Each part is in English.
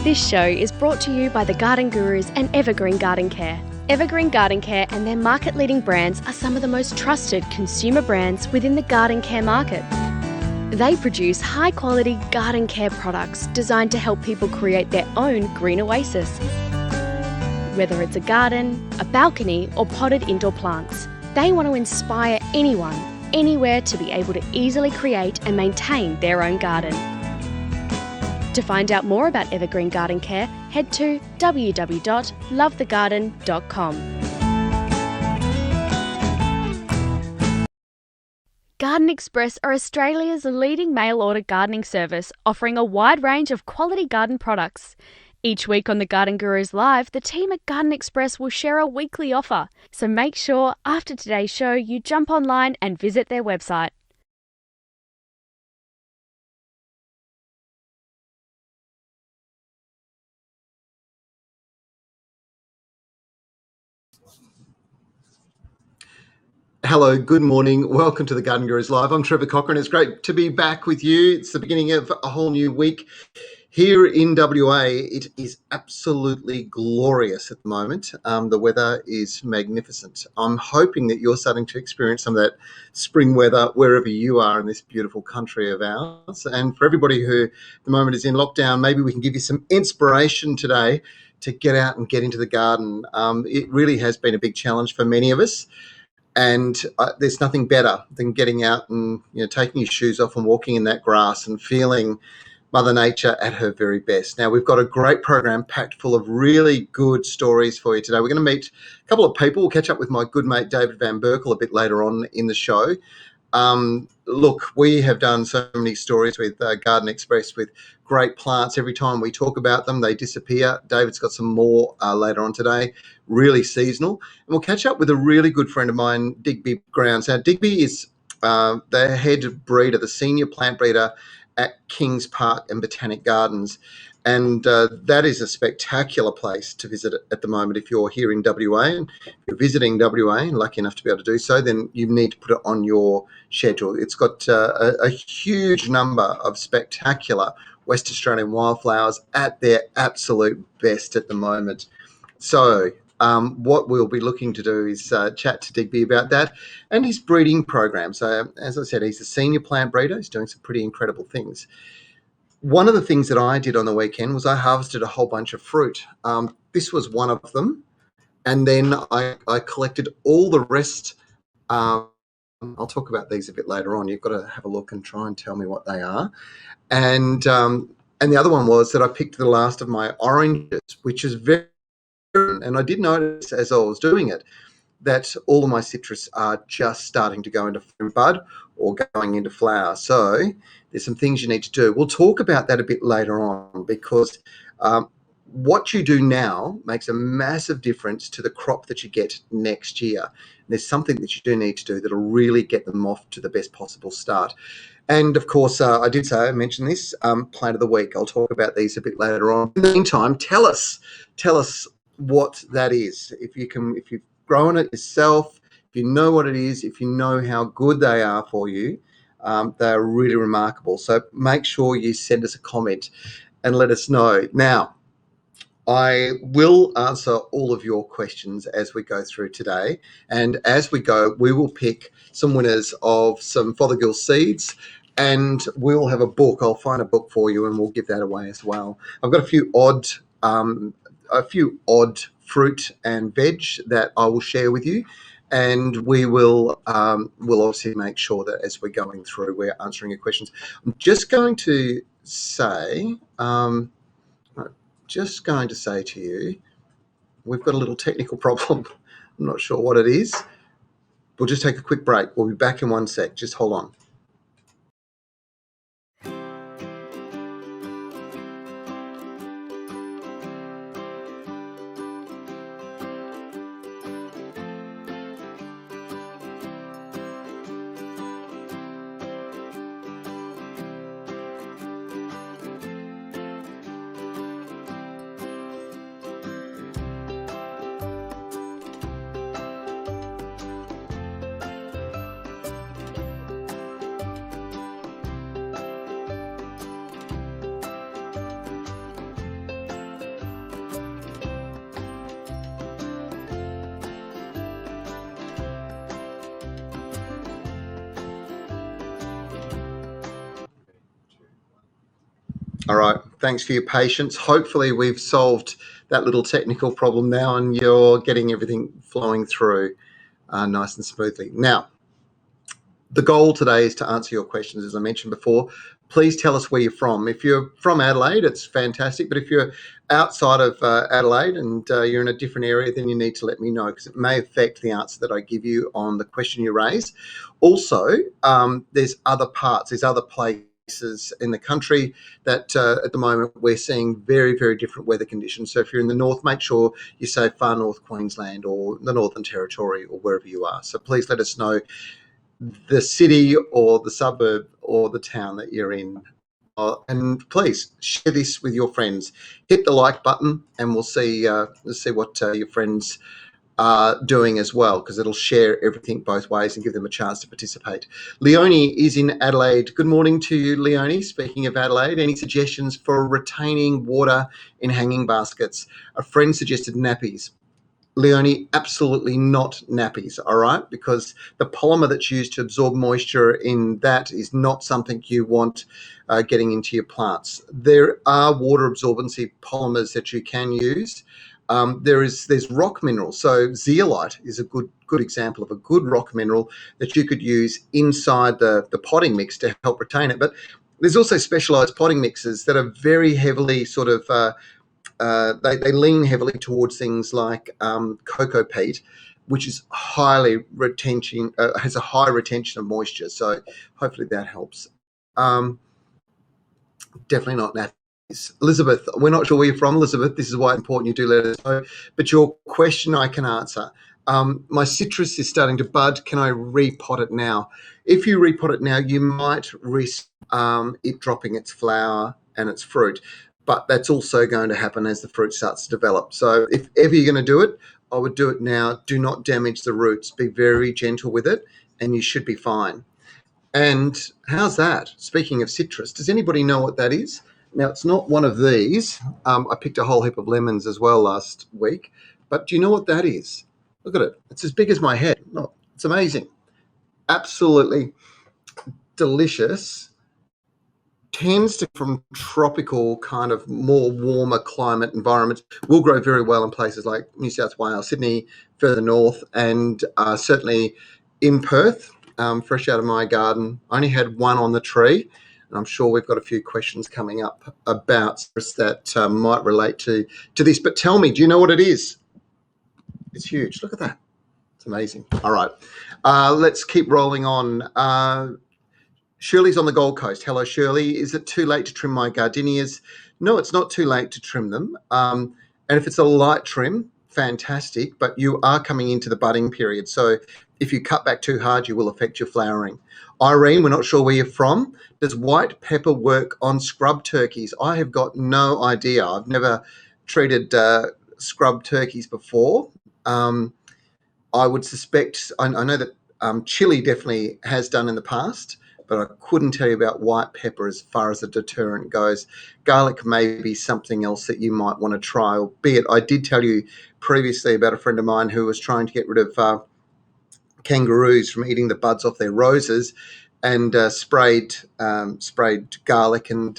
This show is brought to you by the Garden Gurus and Evergreen Garden Care. Evergreen Garden Care and their market-leading brands are some of the most trusted consumer brands within the garden care market. They produce high-quality garden care products designed to help people create their own green oasis. Whether it's a garden, a balcony, or potted indoor plants, they want to inspire anyone, anywhere to be able to easily create and maintain their own garden. To find out more about Evergreen Garden Care, head to www.lovethegarden.com. Garden Express are Australia's leading mail-order gardening service, offering a wide range of quality garden products. Each week on the Garden Gurus Live, the team at Garden Express will share a weekly offer, so make sure after today's show you jump online and visit their website. Hello, good morning. Welcome to the Garden Gurus Live. I'm Trevor Cochrane. It's great to be back with you. It's the beginning of a whole new week. Here in WA, it is absolutely glorious at the moment. The weather is magnificent. I'm hoping that you're starting to experience some of that spring weather wherever you are in this beautiful country of ours. And for everybody who at the moment is in lockdown, maybe we can give you some inspiration today to get out and get into the garden. It really has been a big challenge for many of us. And there's nothing better than getting out and taking your shoes off and walking in that grass and feeling Mother Nature at her very best. Now, we've got a great program packed full of really good stories for you today. We're going to meet a couple of people. We'll catch up with my good mate David Van Berkel a bit later on in the show. Look, we have done so many stories with Garden Express with great plants. Every time we talk about them, they disappear. David's got some more later on today, really seasonal. And we'll catch up with a really good friend of mine, Digby Growns. Now, Digby is the head breeder, the senior plant breeder at Kings Park and Botanic Gardens. And that is a spectacular place to visit at the moment if you're here in WA. And if you're visiting WA and lucky enough to be able to do so, then you need to put it on your schedule. It's got a huge number of spectacular West Australian wildflowers at their absolute best at the moment. So what we'll be looking to do is chat to Digby about that and his breeding program. So as I said, he's a senior plant breeder. He's doing some pretty incredible things. One of the things that I did on the weekend was I harvested a whole bunch of fruit. This was one of them. And then I collected all the rest. I'll talk about these a bit later on. You've got to have a look and try and tell me what they are. And the other one was that I picked the last of my oranges, which is very, and I did notice as I was doing it that all of my citrus are just starting to go into fruit bud or going into flower. So there's some things you need to do. We'll talk about that a bit later on because what you do now makes a massive difference to the crop that you get next year. And there's something that you do need to do that'll really get them off to the best possible start. And of course, I mentioned this, plant of the week. I'll talk about these a bit later on. In the meantime, tell us what that is. If you've grown it yourself, if you know what it is, if you know how good they are for you, they're really remarkable. So make sure you send us a comment and let us know. Now, I will answer all of your questions as we go through today. And as we go, we will pick some winners of some Fothergill seeds and we'll have a book. I'll find a book for you and we'll give that away as well. I've got a few odd fruit and veg that I will share with you. And we will we'll obviously make sure that as we're going through, we're answering your questions. I'm just going to say to you, we've got a little technical problem. I'm not sure what it is. We'll just take a quick break. We'll be back in one sec. Just hold on. All right. Thanks for your patience. Hopefully we've solved that little technical problem now and you're getting everything flowing through nice and smoothly. Now, the goal today is to answer your questions, as I mentioned before. Please tell us where you're from. If you're from Adelaide, it's fantastic. But if you're outside of Adelaide and you're in a different area, then you need to let me know, because it may affect the answer that I give you on the question you raise. Also, there's other places in the country that at the moment we're seeing very, very different weather conditions. So if you're in the north, make sure you say far north Queensland or the Northern Territory or wherever you are. So please let us know the city or the suburb or the town that you're in. And please share this with your friends. Hit the like button and we'll see what your friends are doing as well, because it'll share everything both ways and give them a chance to participate. Leonie is in Adelaide. Good morning to you, Leonie. Speaking of Adelaide, any suggestions for retaining water in hanging baskets? A friend suggested nappies. Leonie, absolutely not nappies, all right? Because the polymer that's used to absorb moisture in that is not something you want getting into your plants. There are water absorbency polymers that you can use. There's rock minerals. So zeolite is a good example of a good rock mineral that you could use inside the potting mix to help retain it. But there's also specialised potting mixes that are very heavily sort of they lean heavily towards things like cocoa peat, which is has a high retention of moisture. So hopefully that helps. Definitely not nappies. Elizabeth, we're not sure where you're from, Elizabeth. This is why it's important you do let us know. But your question I can answer. My citrus is starting to bud. Can I repot it now? If you repot it now, you might risk it dropping its flower and its fruit. But that's also going to happen as the fruit starts to develop. So if ever you're going to do it, I would do it now. Do not damage the roots. Be very gentle with it and you should be fine. And how's that? Speaking of citrus, does anybody know what that is? Now, it's not one of these. I picked a whole heap of lemons as well last week. But do you know what that is? Look at it. It's as big as my head. Look, it's amazing. Absolutely delicious. Tends to from tropical kind of more warmer climate environments. Will grow very well in places like New South Wales, Sydney, further north, and certainly in Perth, fresh out of my garden. I only had one on the tree, and I'm sure we've got a few questions coming up about that might relate to this. But tell me, do you know what it is? It's huge. Look at that. It's amazing. All right. Let's keep rolling on. Shirley's on the Gold Coast. Hello, Shirley. Is it too late to trim my gardenias? No, it's not too late to trim them. And if it's a light trim, fantastic, but you are coming into the budding period. So if you cut back too hard, you will affect your flowering. Irene, we're not sure where you're from. Does white pepper work on scrub turkeys? I have got no idea. I've never treated scrub turkeys before. I would suspect, I know that chili definitely has done in the past, but I couldn't tell you about white pepper as far as a deterrent goes. Garlic may be something else that you might want to try, albeit I did tell you previously about a friend of mine who was trying to get rid of kangaroos from eating the buds off their roses and sprayed garlic and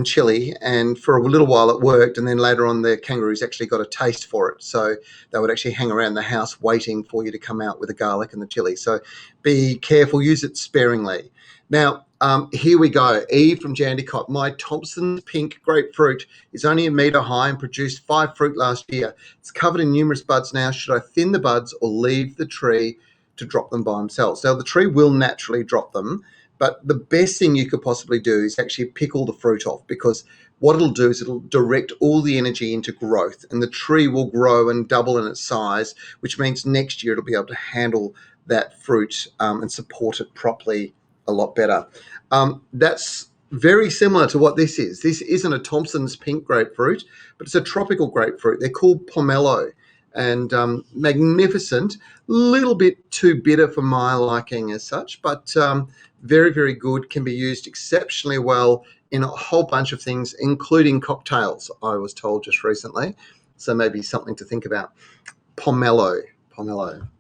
chili, and for a little while it worked, and then later on the kangaroos actually got a taste for it, so they would actually hang around the house waiting for you to come out with the garlic and the chili. So be careful, use it sparingly. Now here we go. Eve from Jandicott. My Thompson's pink grapefruit is only a metre high and produced 5 fruit last year. It's covered in numerous buds now. Should I thin the buds or leave the tree to drop them by themselves? Now the tree will naturally drop them, but the best thing you could possibly do is actually pick all the fruit off, because what it'll do is it'll direct all the energy into growth, and the tree will grow and double in its size, which means next year it'll be able to handle that fruit and support it properly a lot better. That's very similar to what this is. This isn't a Thompson's pink grapefruit, but it's a tropical grapefruit. They're called pomelo, and magnificent, little bit too bitter for my liking as such, but very, very good, can be used exceptionally well in a whole bunch of things, including cocktails, I was told just recently. So maybe something to think about. Pomelo.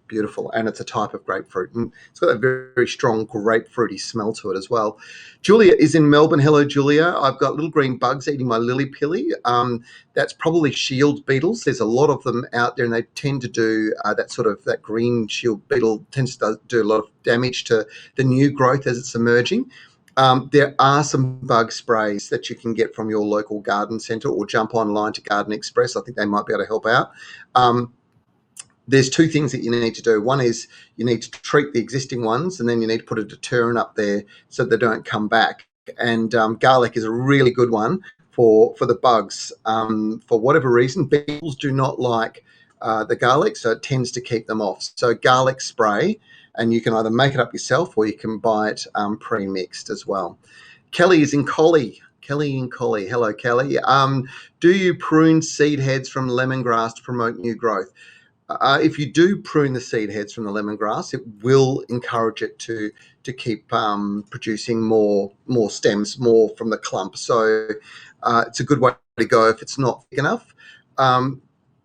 beautiful, and it's a type of grapefruit, and it's got a very, very strong grapefruity smell to it as well. Julia is in Melbourne. Hello, Julia. I've got little green bugs eating my lily pilly. That's probably shield beetles. There's a lot of them out there, and they tend to do that green shield beetle tends to do a lot of damage to the new growth as it's emerging. There are some bug sprays that you can get from your local garden centre, or jump online to Garden Express. I think they might be able to help out. There's two things that you need to do. One is you need to treat the existing ones, and then you need to put a deterrent up there so they don't come back. And garlic is a really good one for the bugs. For whatever reason, beetles do not like the garlic, so it tends to keep them off. So garlic spray, and you can either make it up yourself or you can buy it pre-mixed as well. Kelly is in Collie. Kelly in Collie. Hello, Kelly. Do you prune seed heads from lemongrass to promote new growth? If you do prune the seed heads from the lemongrass, it will encourage it to keep producing more stems, more from the clump. So it's a good way to go if it's not thick enough.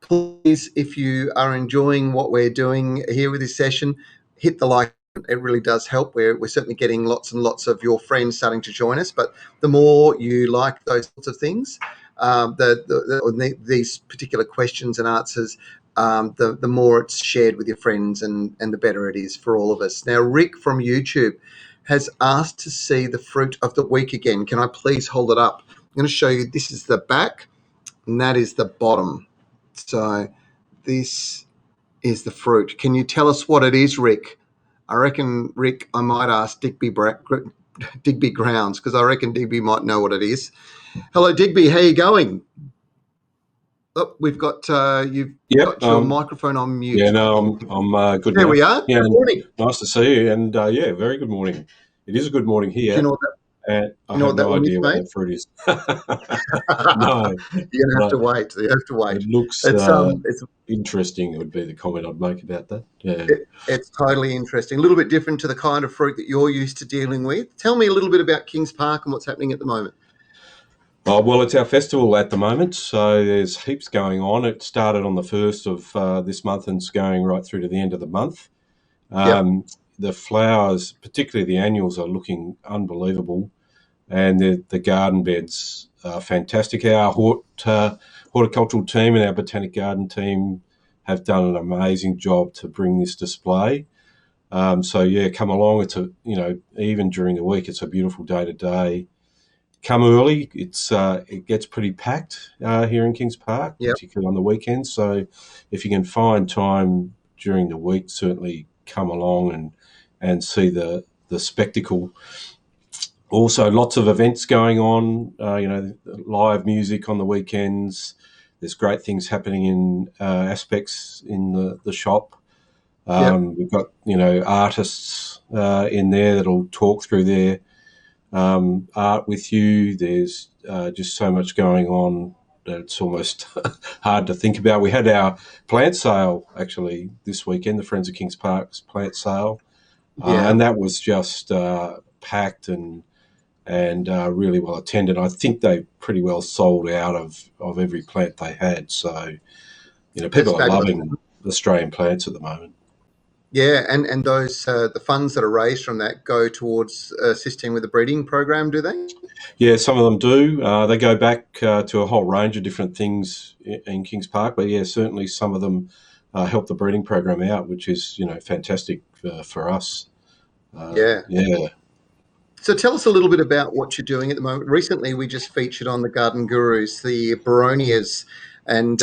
Please, if you are enjoying what we're doing here with this session, hit the like. It really does help. We're certainly getting lots and lots of your friends starting to join us. But the more you like those sorts of things, these particular questions and answers, the more it's shared with your friends, and the better it is for all of us. Now, Rick from YouTube has asked to see the fruit of the week again. Can I please hold it up? I'm going to show you. This is the back, and that is the bottom. So this is the fruit. Can you tell us what it is, Rick? I reckon, Rick, I might ask Digby Growns, because I reckon Digby might know what it is. Hello, Digby. How are you going? Oh, we've got you've got your microphone on mute. Yeah, no, I'm good. There we are. Yeah, good morning. Nice to see you. And very good morning. It is a good morning here. Do you know what that? I have no idea what that fruit is. No, you're gonna have to wait. You have to wait. It looks interesting. Would be the comment I'd make about that. Yeah, it's totally interesting. A little bit different to the kind of fruit that you're used to dealing with. Tell me a little bit about Kings Park and what's happening at the moment. Oh, well, it's our festival at the moment, so there's heaps going on. It started on the 1st of this month and it's going right through to the end of the month. The flowers, particularly the annuals, are looking unbelievable, and the garden beds are fantastic. Our horticultural team and our botanic garden team have done an amazing job to bring this display. Come along. It's even during the week, it's a beautiful day to day. Come early. It gets pretty packed here in Kings Park, particularly on the weekends. So if you can find time during the week, certainly come along and see the spectacle. Also, lots of events going on. Live music on the weekends. There's great things happening in aspects in the shop. We've got artists in there that'll talk through their art with you. There's just so much going on that it's almost hard to think about. We had our plant sale actually this weekend, the Friends of Kings Park's plant sale, and that was just packed and really well attended. I think they pretty well sold out of every plant they had. So people are loving Australian plants at the moment. Yeah, and those the funds that are raised from that go towards assisting with the breeding program, do they? Yeah, some of them do. They go back to a whole range of different things in Kings Park, but certainly some of them help the breeding program out, which is fantastic for us. So tell us a little bit about what you're doing at the moment. Recently, we just featured on the Garden Gurus the Begonias, and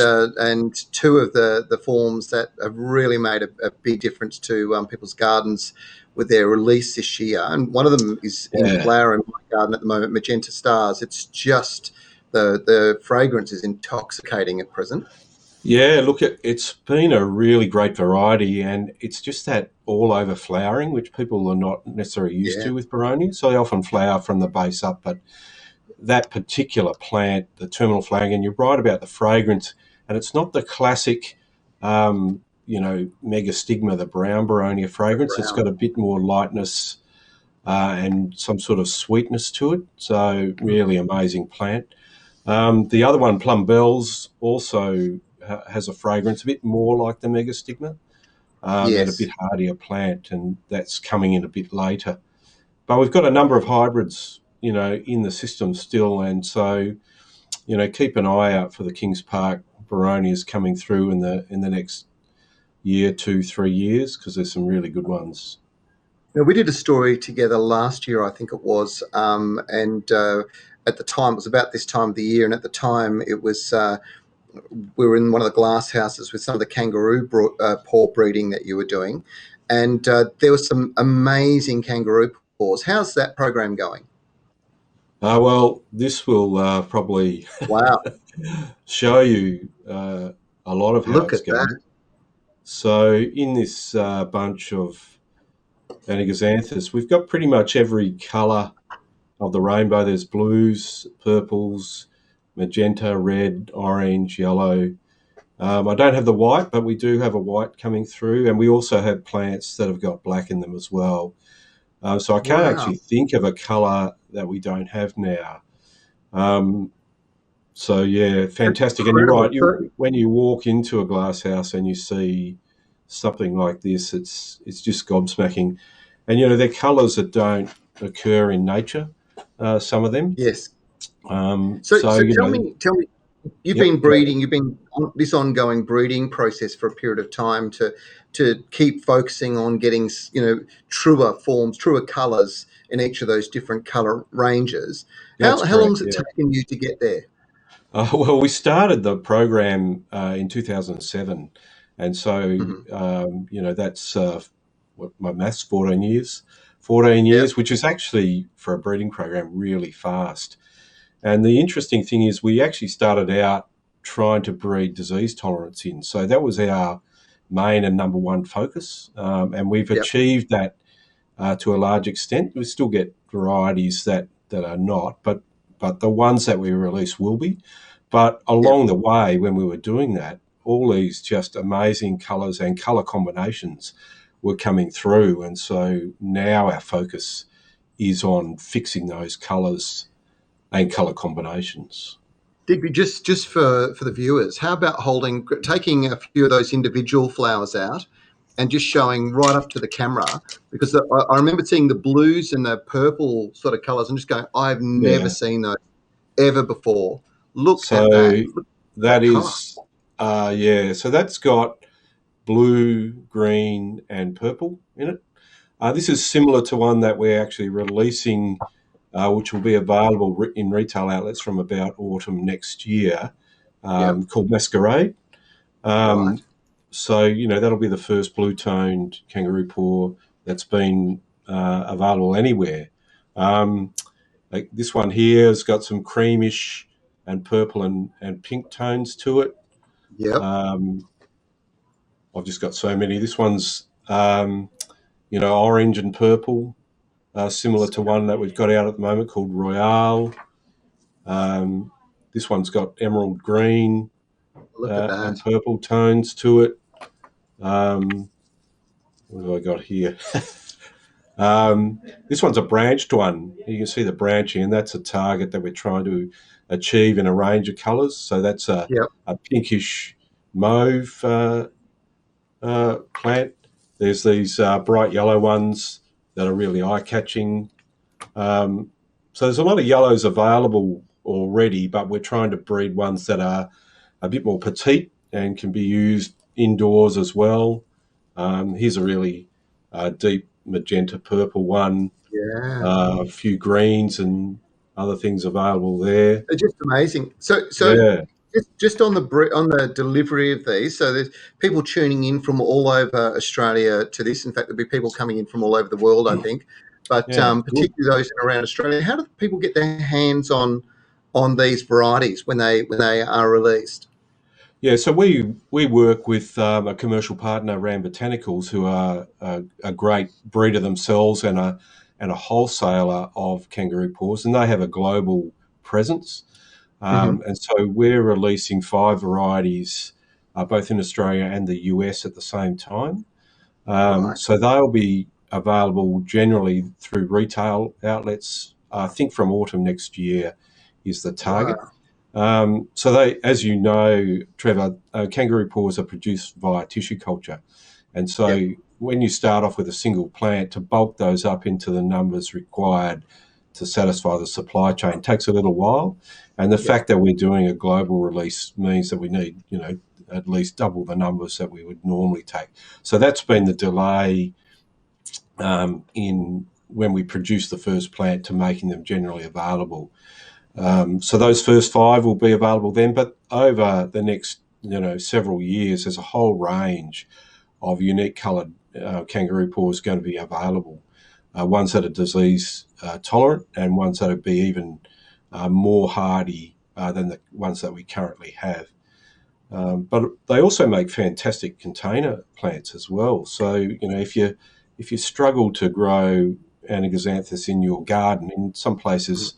two of the forms that have really made a big difference to people's gardens with their release this year. And one of them is in flower in my garden at the moment, Magenta Stars. It's just the fragrance is intoxicating at present. Yeah, look, it's been a really great variety, and it's just that all-over flowering, which people are not necessarily used to with Begonias. So they often flower from the base up, but that particular plant, the terminal flowering, and you're right about the fragrance, and it's not the classic, megastigma, the brown Begonia fragrance. It's got a bit more lightness and some sort of sweetness to it. So really amazing plant. The other one, Plum Bells, also has a fragrance a bit more like the megastigma. and a bit hardier plant, and that's coming in a bit later. But we've got a number of hybrids, in the system still, and so, keep an eye out for the Kings Park Begonias coming through in the next year, 2-3 years, because there's some really good ones. Now, we did a story together last year, I think it was, and at the time, it was about this time of the year, and at the time it was, we were in one of the glass houses with some of the kangaroo paw breeding that you were doing, and there was some amazing kangaroo paws. How's that program going? Well, this will probably Wow. show you a lot of how Look it's at going. that. So in this bunch of Anaxanthus, we've got pretty much every colour of the rainbow. There's blues, purples, magenta, red, orange, yellow. I don't have the white, but we do have a white coming through, and we also have plants that have got black in them as well. So I can't actually think of a colour that we don't have now. So yeah, fantastic. And you're right. When you walk into a glass house and you see something like this, it's just gobsmacking. And they're colours that don't occur in nature. Some of them. Yes. So tell me, you've been breeding. You've been on this ongoing breeding process for a period of time to keep focusing on getting truer forms, truer colours in each of those different colour ranges. How long has it taken you to get there? Well, we started the program in 2007, and so that's my maths 14 years, which is actually for a breeding program really fast. And the interesting thing is we actually started out trying to breed disease tolerance in. So that was our main and number one focus. And we've achieved that to a large extent. We still get varieties that are not, but the ones that we release will be. But along the way, when we were doing that, all these just amazing colours and colour combinations were coming through. And so now our focus is on fixing those colours and colour combinations. Digby, just for the viewers, how about taking a few of those individual flowers out and just showing right up to the camera? Because I remember seeing the blues and the purple sort of colours and just going, I've never seen those ever before. Look at that. That is, so that's got blue, green and purple in it. This is similar to one that we're actually releasing, which will be available in retail outlets from about autumn next year, called Masquerade. So, that'll be the first blue-toned kangaroo paw that's been available anywhere. Like this one here has got some creamish and purple and pink tones to it. I've just got so many. This one's, orange and purple. Similar to one that we've got out at the moment called Royale. This one's got emerald green and purple tones to it. What have I got here? This one's a branched one. You can see the branching, and that's a target that we're trying to achieve in a range of colours. So that's a pinkish mauve plant. There's these bright yellow ones that are really eye-catching. So there's a lot of yellows available already, but we're trying to breed ones that are a bit more petite and can be used indoors as well. Here's a really deep magenta purple one. A few greens and other things available there. They're just amazing. So just on the delivery of these, so there's people tuning in from all over Australia to this. In fact, there'll be people coming in from all over the world, I think. But particularly those around Australia, how do people get their hands on these varieties when they are released? Yeah, so we work with a commercial partner, Ram Botanicals, who are a great breeder themselves and a wholesaler of kangaroo paws, and they have a global presence. And so we're releasing 5 varieties, both in Australia and the US at the same time. So they'll be available generally through retail outlets, I think from autumn next year is the target. So they, as you know, Trevor, kangaroo paws are produced via tissue culture. And so when you start off with a single plant, to bulk those up into the numbers required to satisfy the supply chain takes a little while. And the fact that we're doing a global release means that we need, at least double the numbers that we would normally take. So that's been the delay in when we produce the first plant to making them generally available. So those first 5 will be available then, but over the next, several years, there's a whole range of unique coloured kangaroo paws going to be available. Ones that are disease tolerant and ones that would be even more hardy than the ones that we currently have. But they also make fantastic container plants as well. So, if you struggle to grow Anaxanthus in your garden, in some places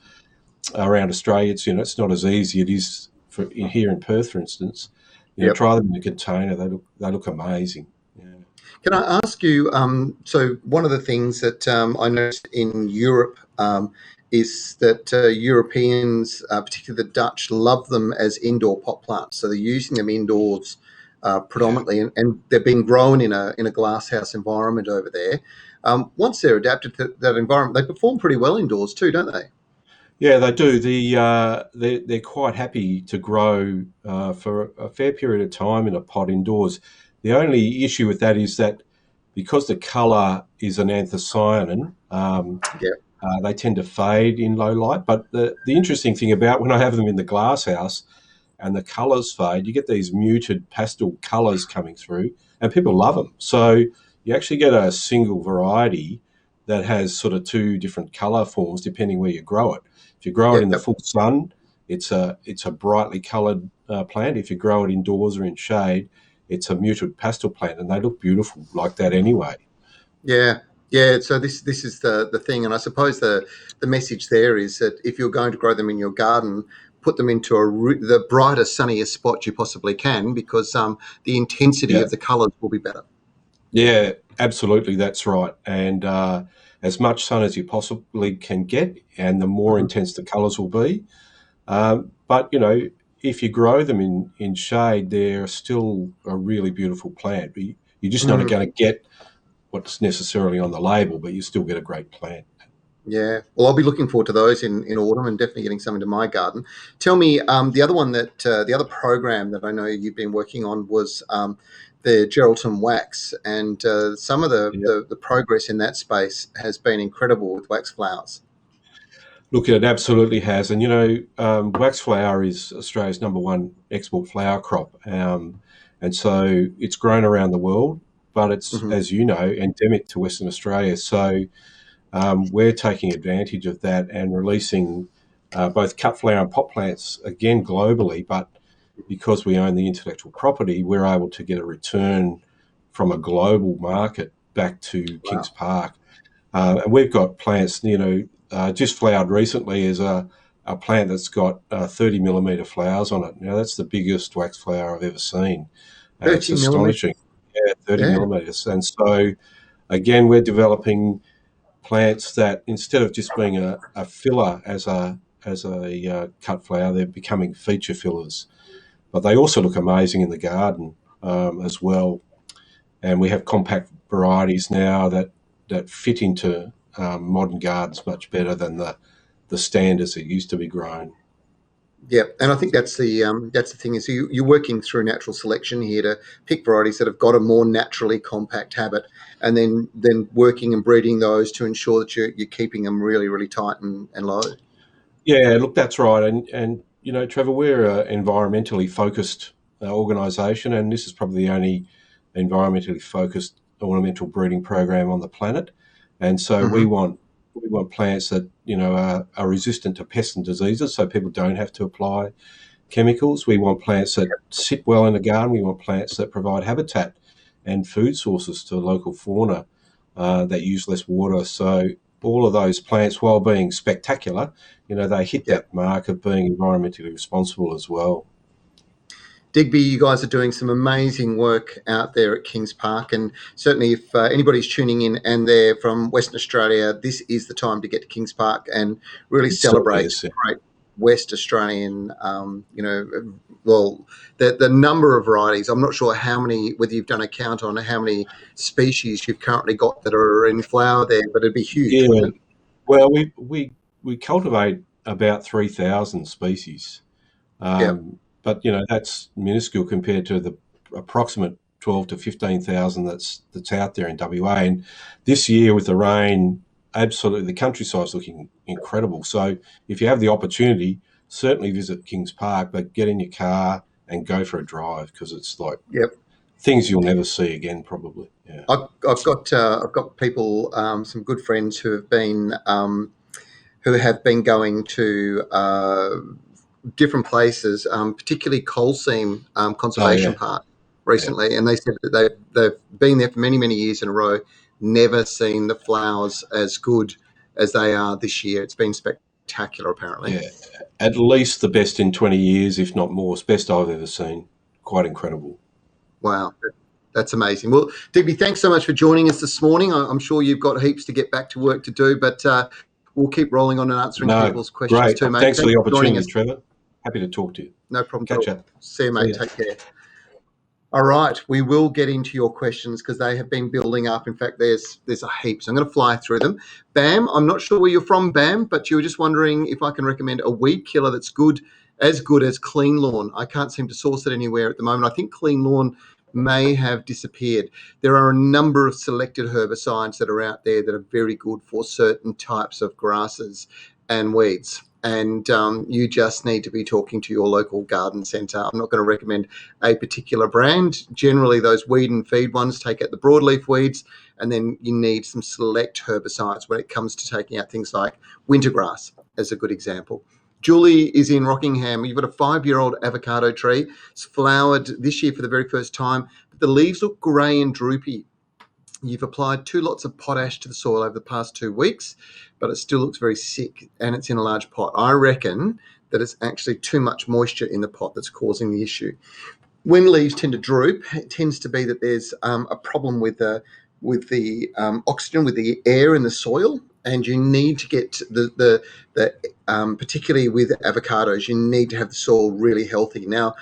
around Australia, it's not as easy. It is here in Perth, for instance. Try them in a container. They look amazing. Yeah. Can I ask you? So one of the things that I noticed in Europe is that Europeans, particularly the Dutch, love them as indoor pot plants. So they're using them indoors predominantly, and they're being grown in a glasshouse environment over there. Once they're adapted to that environment, they perform pretty well indoors too, don't they? Yeah, they do. They're quite happy to grow for a fair period of time in a pot indoors. The only issue with that is that because the colour is an anthocyanin, they tend to fade in low light. But the interesting thing about when I have them in the glasshouse and the colours fade, you get these muted pastel colours coming through, and people love them. So you actually get a single variety that has sort of 2 different colour forms depending where you grow it. If you grow it in the full sun, it's a brightly coloured plant. If you grow it indoors or in shade, it's a muted pastel plant, and they look beautiful like that anyway. Yeah. So this is the thing, and I suppose the message there is that if you're going to grow them in your garden, put them into the brightest, sunniest spot you possibly can, because the intensity of the colours will be better. Yeah, absolutely, that's right. And as much sun as you possibly can get, and the more intense the colours will be. But, if you grow them in shade, they're still a really beautiful plant. You're just not going to get what's necessarily on the label, but you still get a great plant. Yeah, well, I'll be looking forward to those in autumn, and definitely getting some into my garden. Tell me, the other program that I know you've been working on was the Geraldton Wax, and some of the progress in that space has been incredible with wax flowers. Look, it absolutely has. And, wax flower is Australia's #1 export flower crop. And so it's grown around the world, but it's, as you know, endemic to Western Australia. So we're taking advantage of that and releasing both cut flower and pot plants, again, globally. But because we own the intellectual property, we're able to get a return from a global market back to Kings Park. And we've got plants, just flowered recently is a plant that's got 30 millimetre flowers on it. Now, that's the biggest wax flower I've ever seen. It's astonishing. Yeah, 30 millimetres. And so, again, we're developing plants that instead of just being a filler as a cut flower, they're becoming feature fillers. But they also look amazing in the garden as well. And we have compact varieties now that fit into modern gardens much better than the standards that used to be grown. Yeah, and I think that's the thing is you're working through natural selection here to pick varieties that have got a more naturally compact habit, and then working and breeding those to ensure that you're keeping them really, really tight and low. Yeah, look, that's right. And Trevor, we're an environmentally focused organisation, and this is probably the only environmentally focused ornamental breeding program on the planet. And so we want plants that are resistant to pests and diseases, so people don't have to apply chemicals. We want plants that sit well in the garden. We want plants that provide habitat and food sources to local fauna that use less water. So all of those plants, while being spectacular, they hit that mark of being environmentally responsible as well. Digby, you guys are doing some amazing work out there at Kings Park, and certainly if anybody's tuning in and they're from Western Australia, this is the time to get to Kings Park and really celebrate. Great. West Australian, well, the number of varieties. I'm not sure whether you've done a count on how many species you've currently got that are in flower there, but it'd be huge, Yeah. wouldn't it? Well, we cultivate about 3,000 species, Yeah. but that's minuscule compared to the approximate 12 to 15,000 that's out there in WA. And this year with the rain, absolutely, the countryside's looking incredible. So if you have the opportunity, certainly visit Kings Park, but get in your car and go for a drive, because it's like Yep. things you'll never see again, probably. Yeah. I've got people, some good friends who have been going to different places, particularly Coal Seam Conservation Park recently, and they said that they've been there for many, many years in a row, never seen the flowers as good as they are this year. It's been spectacular, apparently. Yeah, at least the best in 20 years, if not more. It's the best I've ever seen. Quite incredible. Wow. That's amazing. Well, Digby, thanks so much for joining us this morning. I'm sure you've got heaps to get back to work to do, but we'll keep rolling on and answering people's questions great. too, mate. Thanks for the opportunity, Trevor. Happy to talk to you. No problem. Catch up. See you, mate. Take care. All right, we will get into your questions because they have been building up. In fact, there's a heap, so I'm going to fly through them. Bam, I'm not sure where you're from, Bam, but you were just wondering if I can recommend a weed killer that's good as Clean Lawn. I can't seem to source it anywhere at the moment. I think Clean Lawn may have disappeared. There are a number of selected herbicides that are out there that are very good for certain types of grasses and weeds. And you just need to be talking to your local garden centre. I'm not going to recommend a particular brand. Generally, those weed and feed ones take out the broadleaf weeds, and then you need some select herbicides when it comes to taking out things like wintergrass, as a good example. Julie is in Rockingham. You've got a 5-year-old avocado tree. It's flowered this year for the very first time, but the leaves look grey and droopy. You've applied 2 lots of potash to the soil over the past 2 weeks, but it still looks very sick, and it's in a large pot. I reckon that it's actually too much moisture in the pot that's causing the issue. When leaves tend to droop, it tends to be that there's a problem with the oxygen, with the air in the soil, and you need to get particularly with avocados, you need to have the soil really healthy. Now,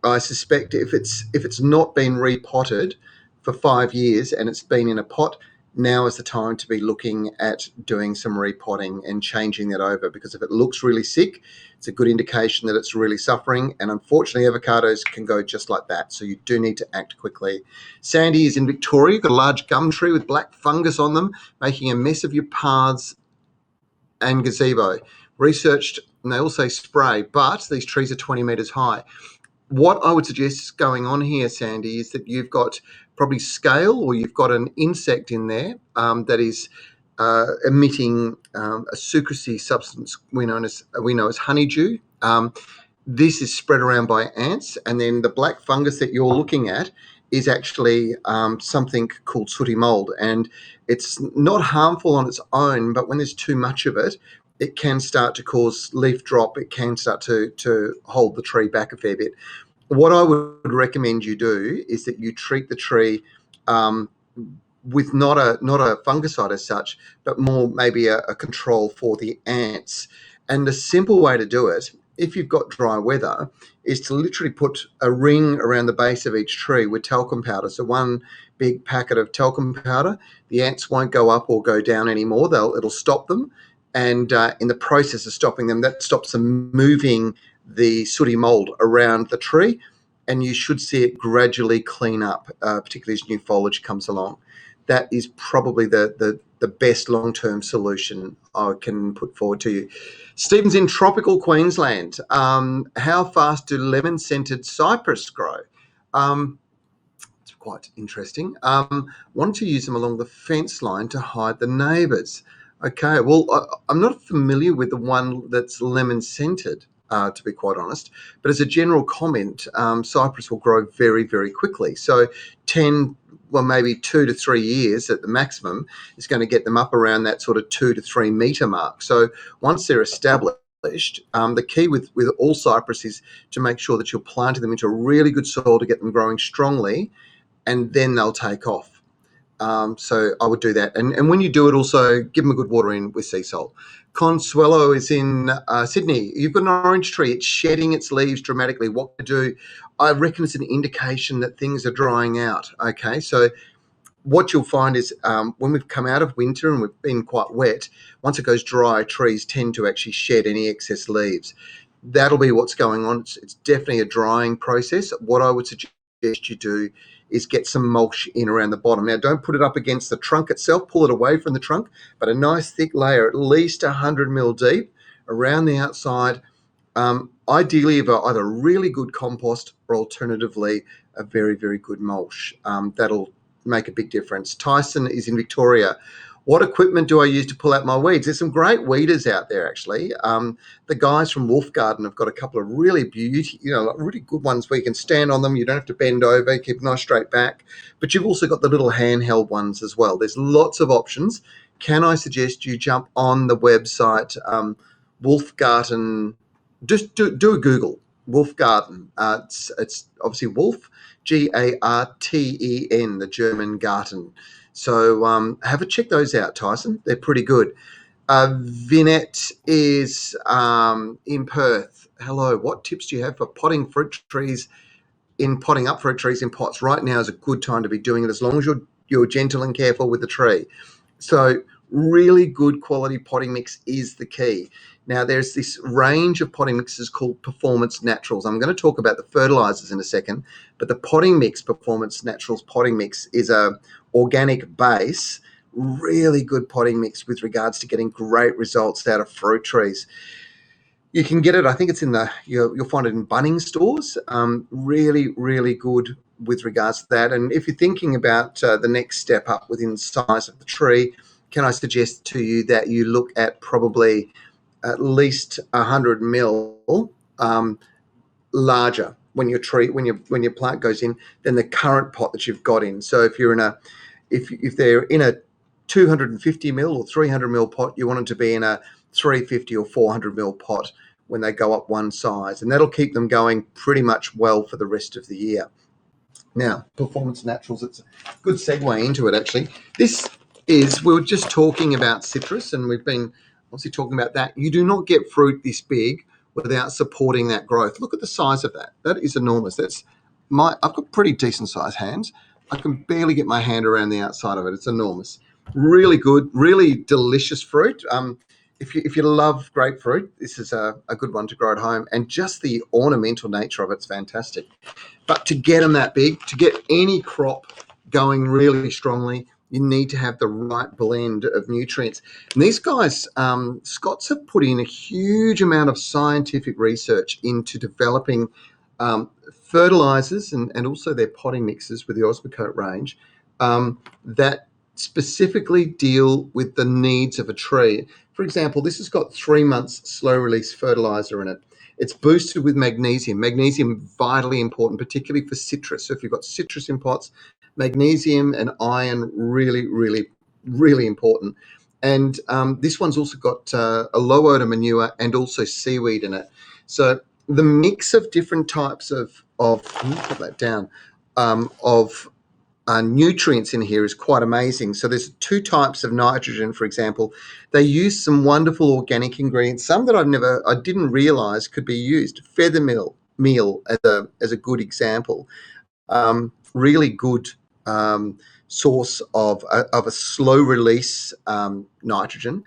I suspect if it's not been repotted for 5 years and it's been in a pot, now is the time to be looking at doing some repotting and changing that over, because if it looks really sick, it's a good indication that it's really suffering, and unfortunately avocados can go just like that, so you do need to act quickly. Sandy is in Victoria. You've got a large gum tree with black fungus on them, making a mess of your paths and gazebo. Researched, and they all say spray, but these trees are 20 metres high. What I would suggest going on here, Sandy, is that you've got probably scale, or you've got an insect in there that is emitting a sucrosy substance we know as honeydew. This is spread around by ants, and then the black fungus that you're looking at is actually something called sooty mold, and it's not harmful on its own, but when there's too much of it, it can start to cause leaf drop. It can start to hold the tree back a fair bit. What I would recommend you do is that you treat the tree with not a fungicide as such, but more maybe a control for the ants. And the simple way to do it, if you've got dry weather, is to literally put a ring around the base of each tree with talcum powder. So one big packet of talcum powder, the ants won't go up or go down anymore. It'll stop them. And in the process of stopping them, that stops them moving the sooty mold around the tree, and you should see it gradually clean up, particularly as new foliage comes along. That is probably the best long-term solution I can put forward to you. Stephen's in tropical Queensland. How fast do lemon-scented cypress grow? It's quite interesting. Wanted to use them along the fence line to hide the neighbours. Okay, well, I'm not familiar with the one that's lemon-scented, to be quite honest. But as a general comment, cypress will grow very, very quickly. So maybe 2 to 3 years at the maximum is going to get them up around that sort of 2 to 3 metre mark. So once they're established, the key with all cypress is to make sure that you're planting them into a really good soil to get them growing strongly, and then they'll take off. So I would do that. And when you do it, also give them a good water in with sea salt. Consuelo is in Sydney. You've got an orange tree. It's shedding its leaves dramatically. What to do? I reckon it's an indication that things are drying out. Okay, so what you'll find is when we've come out of winter and we've been quite wet, once it goes dry, trees tend to actually shed any excess leaves. That'll be what's going on. It's definitely a drying process. What I would suggest you do is get some mulch in around the bottom. Now, don't put it up against the trunk itself. Pull it away from the trunk, but a nice thick layer, at least 100 mil deep, around the outside. Ideally, either really good compost or alternatively a very, very good mulch. That'll make a big difference. Tyson is in Victoria. What equipment do I use to pull out my weeds? There's some great weeders out there, actually. The guys from Wolf Garden have got a couple of really really good ones where you can stand on them. You don't have to bend over, keep a nice straight back. But you've also got the little handheld ones as well. There's lots of options. Can I suggest you jump on the website, Wolf Garden? Just do a Google, Wolf Garden. It's obviously Wolf, Garten, the German Garten. So have a check those out, Tyson. They're pretty good. Vinette is in Perth. Hello. What tips do you have for potting up fruit trees in pots? Right now is a good time to be doing it, as long as you're gentle and careful with the tree. So really good quality potting mix is the key. Now, there's this range of potting mixes called Performance Naturals. I'm going to talk about the fertilizers in a second, but the potting mix, Performance Naturals potting mix, is a organic base, really good potting mix with regards to getting great results out of fruit trees. You can get it, I think it's you'll find it in Bunnings stores. Really, really good with regards to that. And if you're thinking about the next step up within the size of the tree, can I suggest to you that you look at probably at least 100 mil larger when your plant goes in than the current pot that you've got in. So if they're in a 250 mil or 300 mil pot, you want them to be in a 350 or 400 mil pot when they go up one size, and that'll keep them going pretty much well for the rest of the year. Now, Performance Naturals, it's a good segue into it, actually. We were just talking about citrus, and we've been obviously talking about that. You do not get fruit this big without supporting that growth. Look at the size of that. That is enormous. I've got pretty decent sized hands. I can barely get my hand around the outside of it. It's enormous. Really good, really delicious fruit. If you love grapefruit, this is a good one to grow at home. And just the ornamental nature of it's fantastic. But to get them that big, to get any crop going really strongly, you need to have the right blend of nutrients. And these guys, Scots, have put in a huge amount of scientific research into developing fertilizers and also their potting mixes with the Osmocote range that specifically deal with the needs of a tree. For example, this has got 3 months slow release fertilizer in it. It's boosted with magnesium. Magnesium, vitally important, particularly for citrus. So if you've got citrus in pots, magnesium and iron, really, really, really important. And this one's also got a low odor manure and also seaweed in it. So the mix of different types of let me put that down, of nutrients in here is quite amazing. So there's 2 types of nitrogen, for example. They use some wonderful organic ingredients, some that I didn't realize could be used. Feather meal as a good example. Really good source of a slow release nitrogen.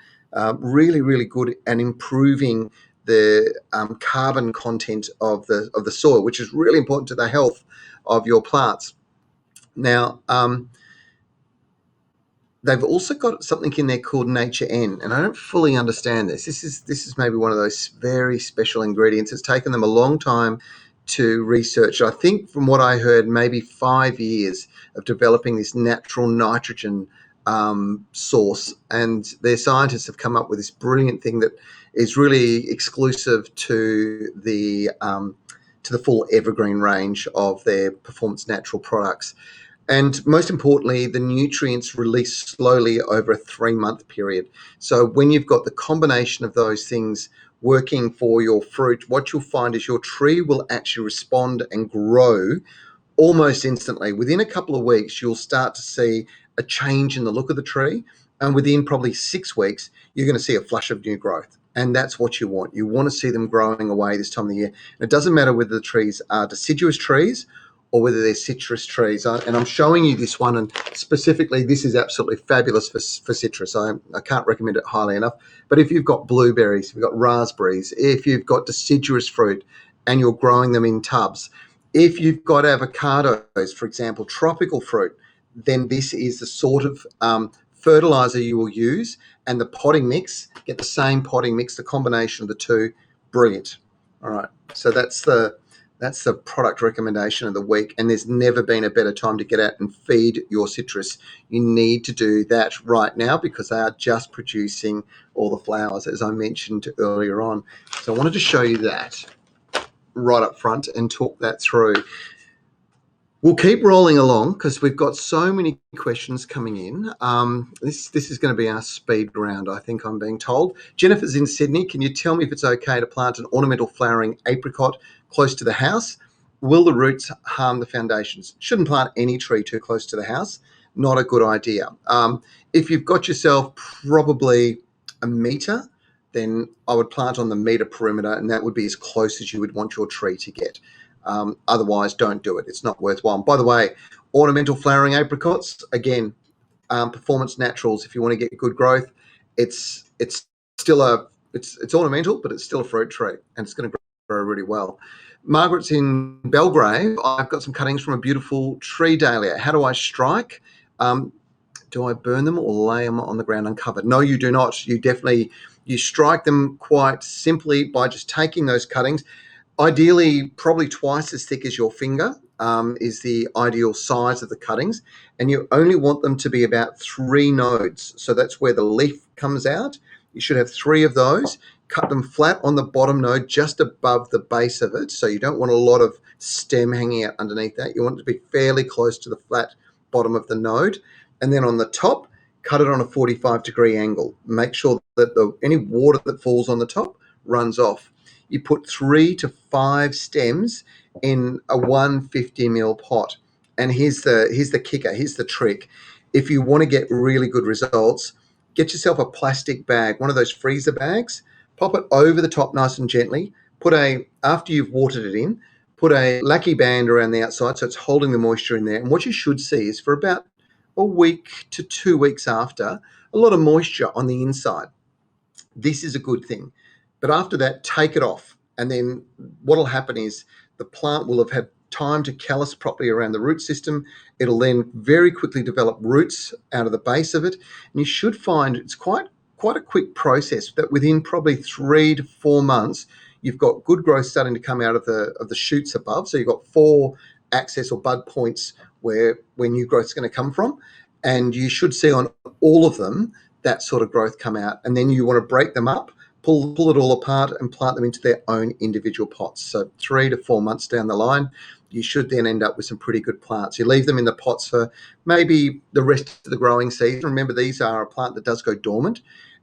Really, really good at improving the carbon content of the soil, which is really important to the health of your plants. Now, they've also got something in there called Nature N, and I don't fully understand this. This is maybe one of those very special ingredients. It's taken them a long time to research. I think from what I heard, maybe 5 years of developing this natural nitrogen source, and their scientists have come up with this brilliant thing that is really exclusive to the full evergreen range of their Performance Natural products. And most importantly, the nutrients release slowly over a 3-month period. So when you've got the combination of those things working for your fruit, what you'll find is your tree will actually respond and grow almost instantly. Within a couple of weeks, you'll start to see a change in the look of the tree. and within probably 6 weeks, you're going to see a flush of new growth. And that's what you want. You want to see them growing away this time of the year. And it doesn't matter whether the trees are deciduous trees or whether they're citrus trees. And I'm showing you this one, and specifically, this is absolutely fabulous for citrus. I can't recommend it highly enough. But if you've got blueberries, if you've got raspberries, if you've got deciduous fruit and you're growing them in tubs, if you've got avocados, for example, tropical fruit, then this is the sort of fertilizer you will use, and the potting mix, get the same potting mix, the combination of the two, brilliant. All right, so that's the product recommendation of the week, and there's never been a better time to get out and feed your citrus. You need to do that right now because they are just producing all the flowers, as I mentioned earlier on. So I wanted to show you that right up front and talk that through. We'll keep rolling along because we've got so many questions coming in. This is going to be our speed round, I think I'm being told. Jennifer's in Sydney. Can you tell me if it's okay to plant an ornamental flowering apricot close to the house? Will the roots harm the foundations? Shouldn't plant any tree too close to the house. Not a good idea. If you've got yourself probably a metre, then I would plant on the metre perimeter, and that would be as close as you would want your tree to get. Otherwise, don't do it. It's not worthwhile. By the way, ornamental flowering apricots, again, Performance Naturals. If you want to get good growth, it's still it's ornamental, but it's still a fruit tree, and it's going to grow really well. Margaret's in Belgrave. I've got some cuttings from a beautiful tree dahlia. How do I strike? Do I burn them or lay them on the ground uncovered? No, you do not. You strike them quite simply by just taking those cuttings. Ideally, probably twice as thick as your finger is the ideal size of the cuttings, and you only want them to be about 3 nodes. So that's where the leaf comes out. You should have 3 of those. Cut them flat on the bottom node, just above the base of it. So you don't want a lot of stem hanging out underneath that. You want it to be fairly close to the flat bottom of the node. And then on the top, cut it on a 45-degree angle. Make sure that any water that falls on the top runs off. You put 3 to 5 stems in a 150 ml pot. And here's the kicker, here's the trick. If you want to get really good results, get yourself a plastic bag, one of those freezer bags, pop it over the top nice and gently, after you've watered it in, put a lacquer band around the outside so it's holding the moisture in there. And what you should see is for about a week to 2 weeks after, a lot of moisture on the inside. This is a good thing. But after that, take it off. And then what will happen is the plant will have had time to callus properly around the root system. It'll then very quickly develop roots out of the base of it. And you should find it's quite a quick process that within probably 3 to 4 months, you've got good growth starting to come out of the shoots above. So you've got 4 access or bud points where new growth is going to come from. And you should see on all of them that sort of growth come out. And then you want to break them up, pull it all apart and plant them into their own individual pots. So 3 to 4 months down the line, you should then end up with some pretty good plants. You leave them in the pots for maybe the rest of the growing season. Remember, these are a plant that does go dormant,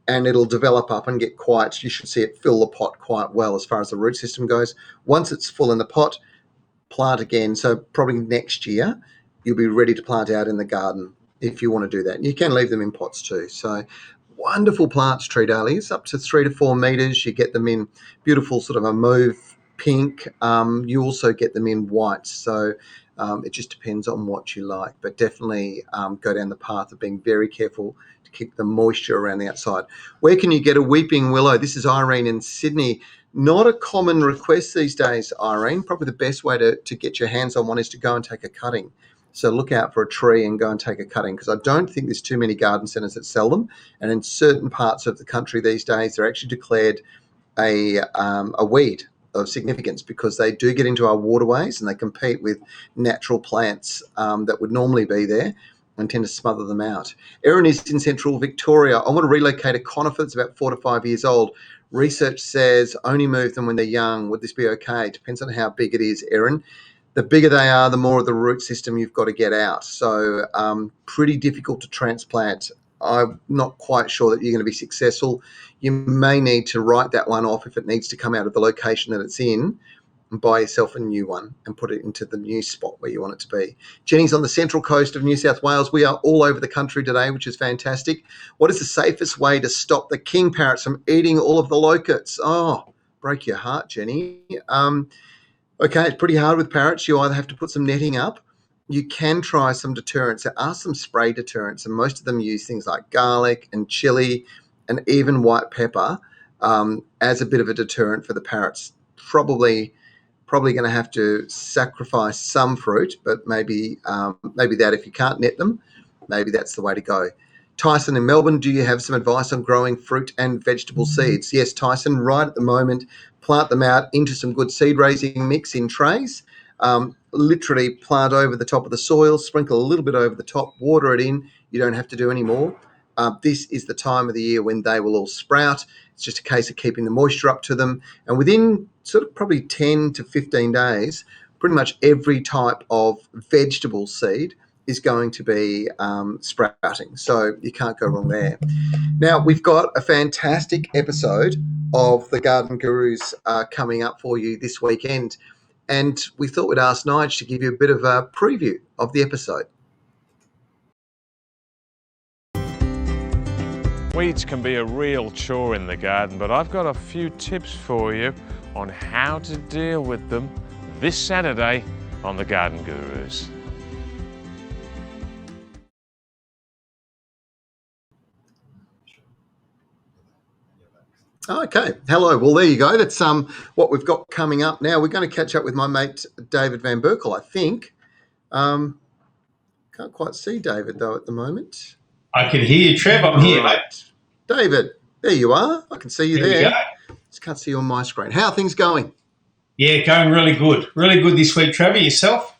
and it'll develop up and get quite, you should see it fill the pot quite well as far as the root system goes. Once it's full in the pot, plant again. So probably next year, you'll be ready to plant out in the garden if you want to do that. You can leave them in pots too. So wonderful plants, tree dahlias, up to 3 to 4 meters. You get them in beautiful sort of a mauve pink. You also get them in white. So it just depends on what you like, but definitely go down the path of being very careful to keep the moisture around the outside. Where can you get a weeping willow? This is Irene in Sydney. Not a common request these days, Irene. Probably the best way to get your hands on one is to go and take a cutting. So look out for a tree and go and take a cutting, because I don't think there's too many garden centres that sell them. And in certain parts of the country these days, they're actually declared a weed of significance, because they do get into our waterways and they compete with natural plants that would normally be there and tend to smother them out. Erin is in central Victoria. I want to relocate a conifer that's about 4 to 5 years old. Research says only move them when they're young. Would this be okay? Depends on how big it is, Erin. The bigger they are, the more of the root system you've got to get out. So pretty difficult to transplant. I'm not quite sure that you're going to be successful. You may need to write that one off if it needs to come out of the location that it's in and buy yourself a new one and put it into the new spot where you want it to be. Jenny's on the central coast of New South Wales. We are all over the country today, which is fantastic. What is the safest way to stop the king parrots from eating all of the locusts? Oh, break your heart, Jenny. Okay, it's pretty hard with parrots. You either have to put some netting up. You can try some deterrents. There are some spray deterrents, and most of them use things like garlic and chili and even white pepper as a bit of a deterrent for the parrots. Probably going to have to sacrifice some fruit, but maybe that if you can't net them, maybe that's the way to go. Tyson in Melbourne, do you have some advice on growing fruit and vegetable seeds? Yes, Tyson, right at the moment, plant them out into some good seed raising mix in trays. Literally plant over the top of the soil, sprinkle a little bit over the top, water it in. You don't have to do any more. This is the time of the year when they will all sprout. It's just a case of keeping the moisture up to them. And within sort of probably 10 to 15 days, pretty much every type of vegetable seed is going to be sprouting. So you can't go wrong there. Now, we've got a fantastic episode of the Garden Gurus coming up for you this weekend. And we thought we'd ask Nige to give you a bit of a preview of the episode. Weeds can be a real chore in the garden, but I've got a few tips for you on how to deal with them this Saturday on the Garden Gurus. Okay. Hello. Well, there you go. That's what we've got coming up now. We're going to catch up with my mate, David Van Berkel, I think. Can't quite see David, though, at the moment. I can hear you, Trev. I'm here, mate. David, there you are. I can see you there. We go. Just can't see you on my screen. How are things going? Yeah, going really good. Really good this week, Trevor. Yourself?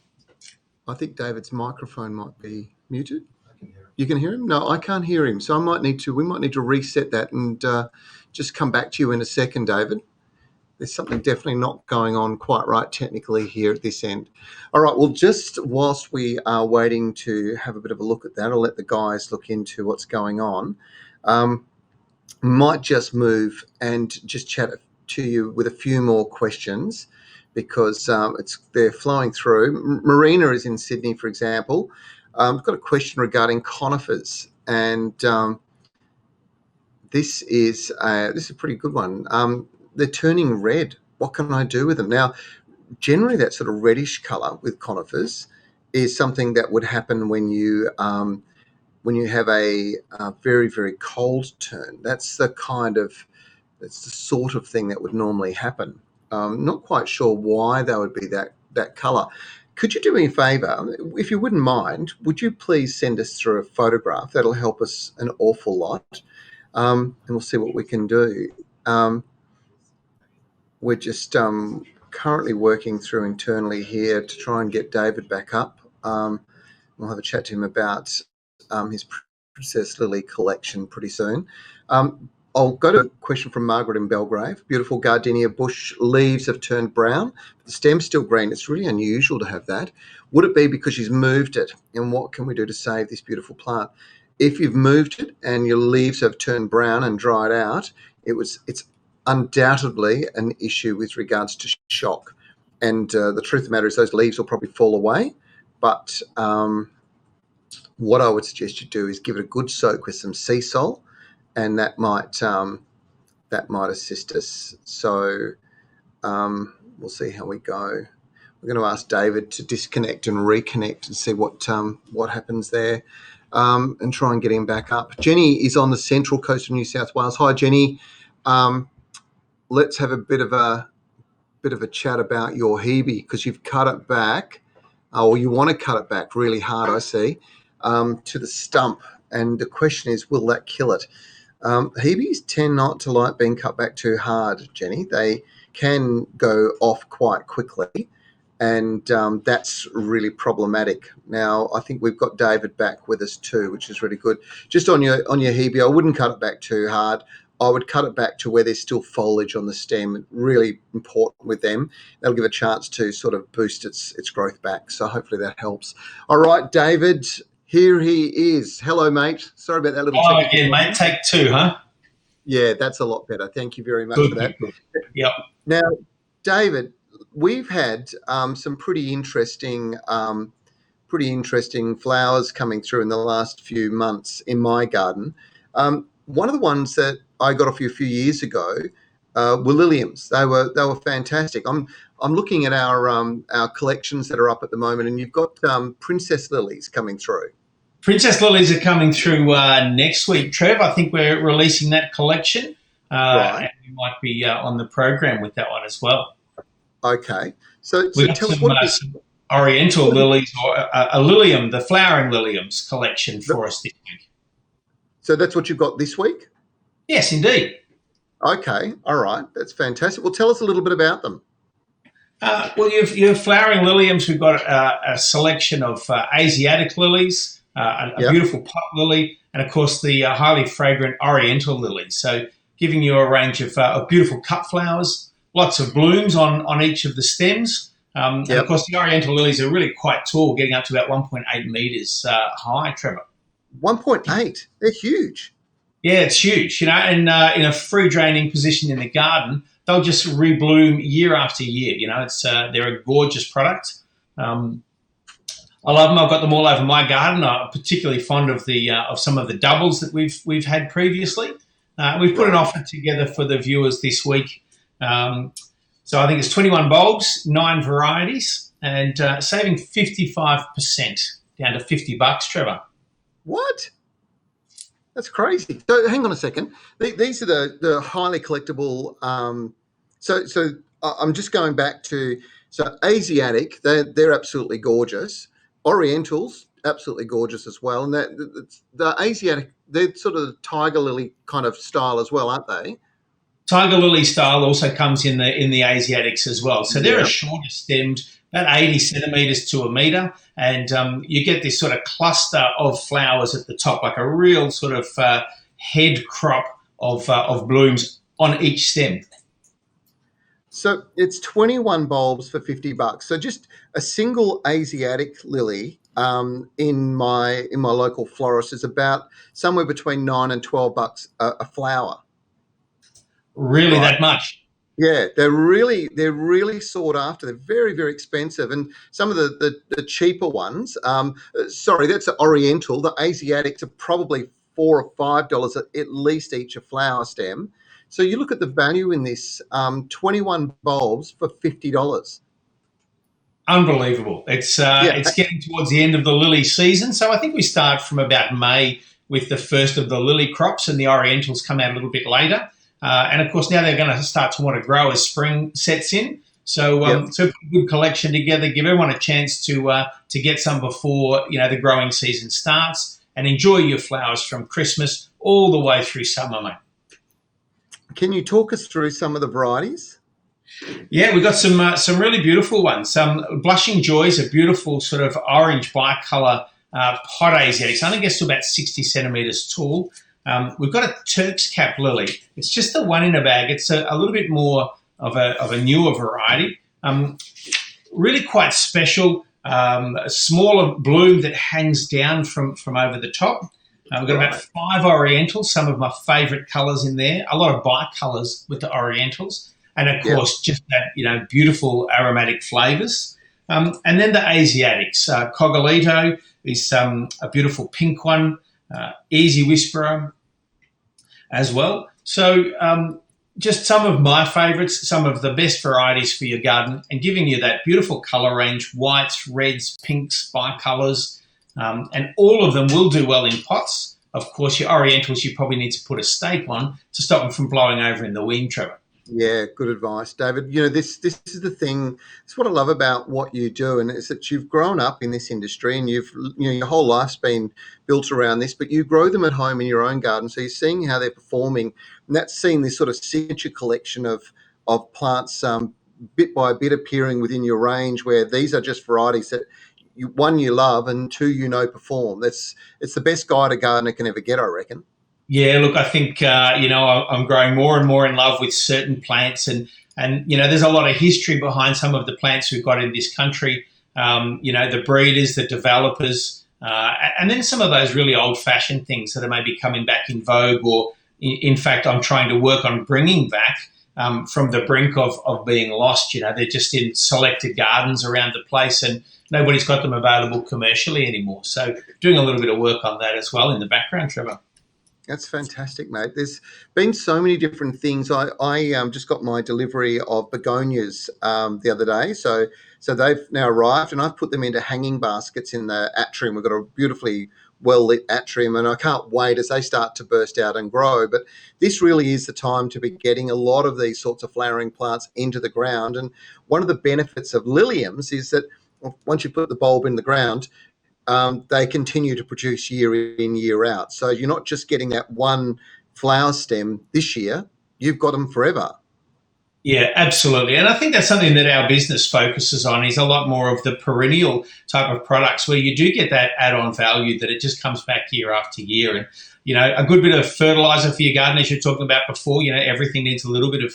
I think David's microphone might be muted. You can hear him? No, I can't hear him. So we might need to reset that and just come back to you in a second, David. There's something definitely not going on quite right technically here at this end. All right, well, just whilst we are waiting to have a bit of a look at that, I'll let the guys look into what's going on. Might just move and just chat to you with a few more questions because they're flowing through. Marina is in Sydney, for example. I've got a question regarding conifers, and this is a pretty good one. They're turning red. What can I do with them? Now, generally that sort of reddish colour with conifers is something that would happen when you have a very, very cold turn. That's the sort of thing that would normally happen. Not quite sure why they would be that colour. Could you do me a favour? If you wouldn't mind, would you please send us through a photograph? That'll help us an awful lot. And we'll see what we can do. We're just currently working through internally here to try and get David back up. We'll have a chat to him about his Princess Lily collection pretty soon. I'll go to a question from Margaret in Belgrave. Beautiful gardenia bush leaves have turned brown, but the stem's still green. It's really unusual to have that. Would it be because she's moved it? And what can we do to save this beautiful plant? If you've moved it and your leaves have turned brown and dried out, it's undoubtedly an issue with regards to shock. And the truth of the matter is those leaves will probably fall away. But what I would suggest you do is give it a good soak with some sea salt, and that might assist us. So we'll see how we go. We're going to ask David to disconnect and reconnect and see what happens there, and try and get him back up. Jenny is on the central coast of New South Wales. Hi, Jenny. Let's have a bit of a chat about your hebe because you've cut it back, or you want to cut it back really hard, I see, to the stump. And the question is, will that kill it? Hebes tend not to like being cut back too hard, Jenny. They can go off quite quickly, and that's really problematic. Now, I think we've got David back with us too, which is really good. Just on your hebe, I wouldn't cut it back too hard. I would cut it back to where there's still foliage on the stem. Really important with them. That'll give a chance to sort of boost its growth back. So hopefully that helps. All right, David, here he is. Hello, mate. Sorry about that little. Oh, again, mate. Take two, huh? Yeah, that's a lot better. Thank you very much for that. Good. Yep. Now, David, we've had some pretty interesting flowers coming through in the last few months in my garden. One of the ones that I got off you a few years ago were Liliums. They were fantastic. I'm looking at our collections that are up at the moment, and you've got Princess Lilies coming through. Princess Lilies are coming through next week, Trev. I think we're releasing that collection, Right. and we might be on the program with that one as well. Okay. So We've got tell us some Oriental Lilies or a Lilium, the flowering Liliums collection for us this week. So that's what you've got this week? Yes, indeed. Okay. All right. That's fantastic. Well, tell us a little bit about them. Well, you've flowering Liliums. We've got a selection of Asiatic Lilies, a Yep. beautiful pot lily, and of course the highly fragrant Oriental Lilies. So giving you a range of beautiful cut flowers, lots of blooms on each of the stems. And Yep. of course the Oriental Lilies are really quite tall, getting up to about 1.8 metres high, Trevor. 1.8. They're huge. Yeah, it's huge, and in a free draining position in the garden, they'll just rebloom year after year. They're a gorgeous product. I love them. I've got them all over my garden. I'm particularly fond of of some of the doubles that we've had previously. We've put an offer together for the viewers this week. So I think it's 21 bulbs, 9 varieties, and saving 55% down to $50, Trevor. What? That's crazy. So hang on a second. These are the highly collectible. So I'm just going back to Asiatic. They're absolutely gorgeous. Orientals absolutely gorgeous as well. And the Asiatic, they're sort of tiger lily kind of style as well, aren't they? Tiger lily style also comes in the Asiatics as well. So they're a shorter stemmed, about 80 centimetres to a metre, and you get this sort of cluster of flowers at the top, like a real sort of head crop of blooms on each stem. So it's 21 bulbs for $50. So just a single Asiatic lily in my local florist is about somewhere between $9 and $12 a flower. Really, right? That much? Yeah, they're really sought after. They're very, very expensive, and some of the cheaper ones. Sorry, that's the Oriental. The Asiatics are probably $4 or $5 at least each a flower stem. So you look at the value in this, 21 bulbs for $50. Unbelievable. It's getting towards the end of the lily season. So I think we start from about May with the first of the lily crops, and the Orientals come out a little bit later. And of course, now they're going to start to want to grow as spring sets in. So, so put a good collection together, give everyone a chance to get some before the growing season starts, and enjoy your flowers from Christmas all the way through summer, mate. Can you talk us through some of the varieties? Yeah, we've got some really beautiful ones. Blushing Joy is a beautiful sort of orange bicolour pot Asiatic. I think it gets to about 60 centimetres tall. We've got a Turks Cap Lily. It's just the one in a bag. It's a little bit more of a newer variety. Really quite special. A smaller bloom that hangs down from over the top. We've got about 5 Orientals, some of my favourite colours in there. A lot of bicolours with the Orientals. And, of course, just that, beautiful aromatic flavours. And then the Asiatics. Cogolito is a beautiful pink one. Easy Whisperer as well. So just some of my favourites, some of the best varieties for your garden, and giving you that beautiful colour range, whites, reds, pinks, bicolours, and all of them will do well in pots. Of course, your Orientals you probably need to put a stake on to stop them from blowing over in the wind, Trevor. Yeah, good advice, David. This is the thing. It's what I love about what you do, and it's that you've grown up in this industry, and your whole life's been built around this. But you grow them at home in your own garden, so you're seeing how they're performing, and that's seeing this sort of signature collection of plants, bit by bit appearing within your range. Where these are just varieties that you love, and 2 perform. It's the best guide a gardener can ever get, I reckon. Yeah, look, I think, I'm growing more and more in love with certain plants and there's a lot of history behind some of the plants we've got in this country, the breeders, the developers, and then some of those really old-fashioned things that are maybe coming back in vogue or, in fact, I'm trying to work on bringing back from the brink of being lost. You know, they're just in selected gardens around the place, and nobody's got them available commercially anymore. So doing a little bit of work on that as well in the background, Trevor. That's fantastic, mate. There's been so many different things. I just got my delivery of begonias the other day, so they've now arrived, and I've put them into hanging baskets in the atrium. We've got a beautifully well-lit atrium, and I can't wait as they start to burst out and grow. But this really is the time to be getting a lot of these sorts of flowering plants into the ground. And one of the benefits of Liliums is that once you put the bulb in the ground, they continue to produce year in, year out. So you're not just getting that one flower stem this year, you've got them forever. Yeah, absolutely. And I think that's something that our business focuses on, is a lot more of the perennial type of products where you do get that add-on value, that it just comes back year after year. And, you know, a good bit of fertilizer for your garden, as you're talking about before, you know, everything needs a little bit of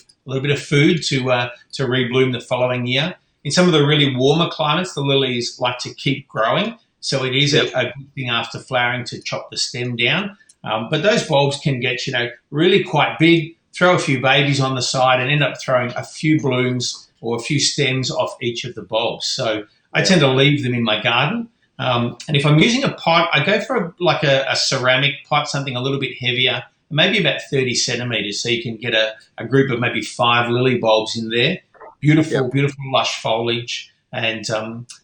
food to rebloom the following year. In some of the really warmer climates, the lilies like to keep growing. So it is a good thing after flowering to chop the stem down. But those bulbs can get, you know, really quite big, throw a few babies on the side, and end up throwing a few blooms or a few stems off each of the bulbs. So I tend to leave them in my garden. And if I'm using a pot, I go for a ceramic pot, something a little bit heavier, maybe about 30 centimetres, so you can get a group of maybe 5 lily bulbs in there. Beautiful, beautiful lush foliage. And,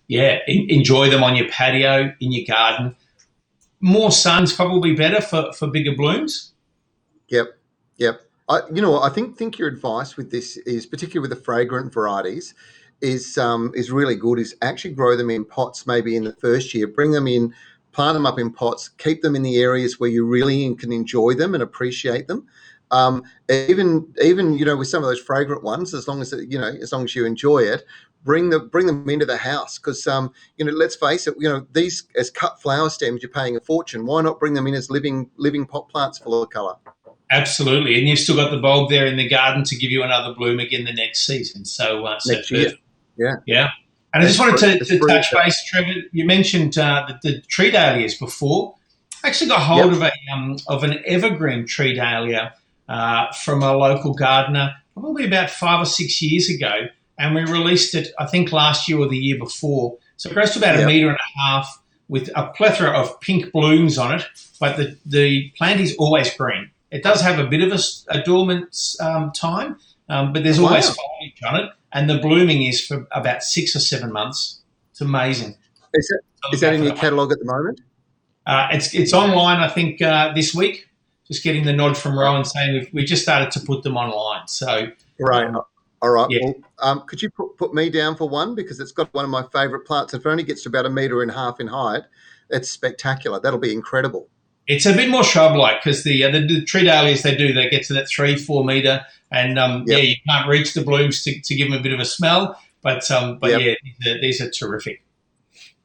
enjoy them on your patio, in your garden. More sun's probably better for bigger blooms. Yep. You know what, I think your advice with this is, particularly with the fragrant varieties, is really good, is actually grow them in pots maybe in the first year. Bring them in, plant them up in pots, keep them in the areas where you really can enjoy them and appreciate them. Even you know, with some of those fragrant ones, as long as you enjoy it, bring them into the house, because you know, let's face it, you know, these as cut flower stems, you're paying a fortune. Why not bring them in as living pot plants full of colour? Absolutely, and you've still got the bulb there in the garden to give you another bloom again the next season. So next year, yeah. And I just wanted to touch base, Trevor. You mentioned the tree dahlias before. I actually got hold of an evergreen tree dahlia from a local gardener probably about 5 or 6 years ago, and we released it, I think, last year or the year before. So it grows to about 1.5 meters with a plethora of pink blooms on it, but the plant is always green. It does have a bit of a dormant time, but there's always foliage on it, and the blooming is for about 6 or 7 months. It's amazing. Is that in your catalogue at the moment? It's online, I think, this week. Just getting the nod from Rowan saying we just started to put them online. So right. All right. Yeah. Well, could you put me down for one, because it's got one of my favourite plants. If it only gets to about 1.5 meters in height, it's spectacular. That'll be incredible. It's a bit more shrub-like, because the tree dahlias, they get to that 3-4 metre, and you can't reach the blooms to give them a bit of a smell. But these are terrific.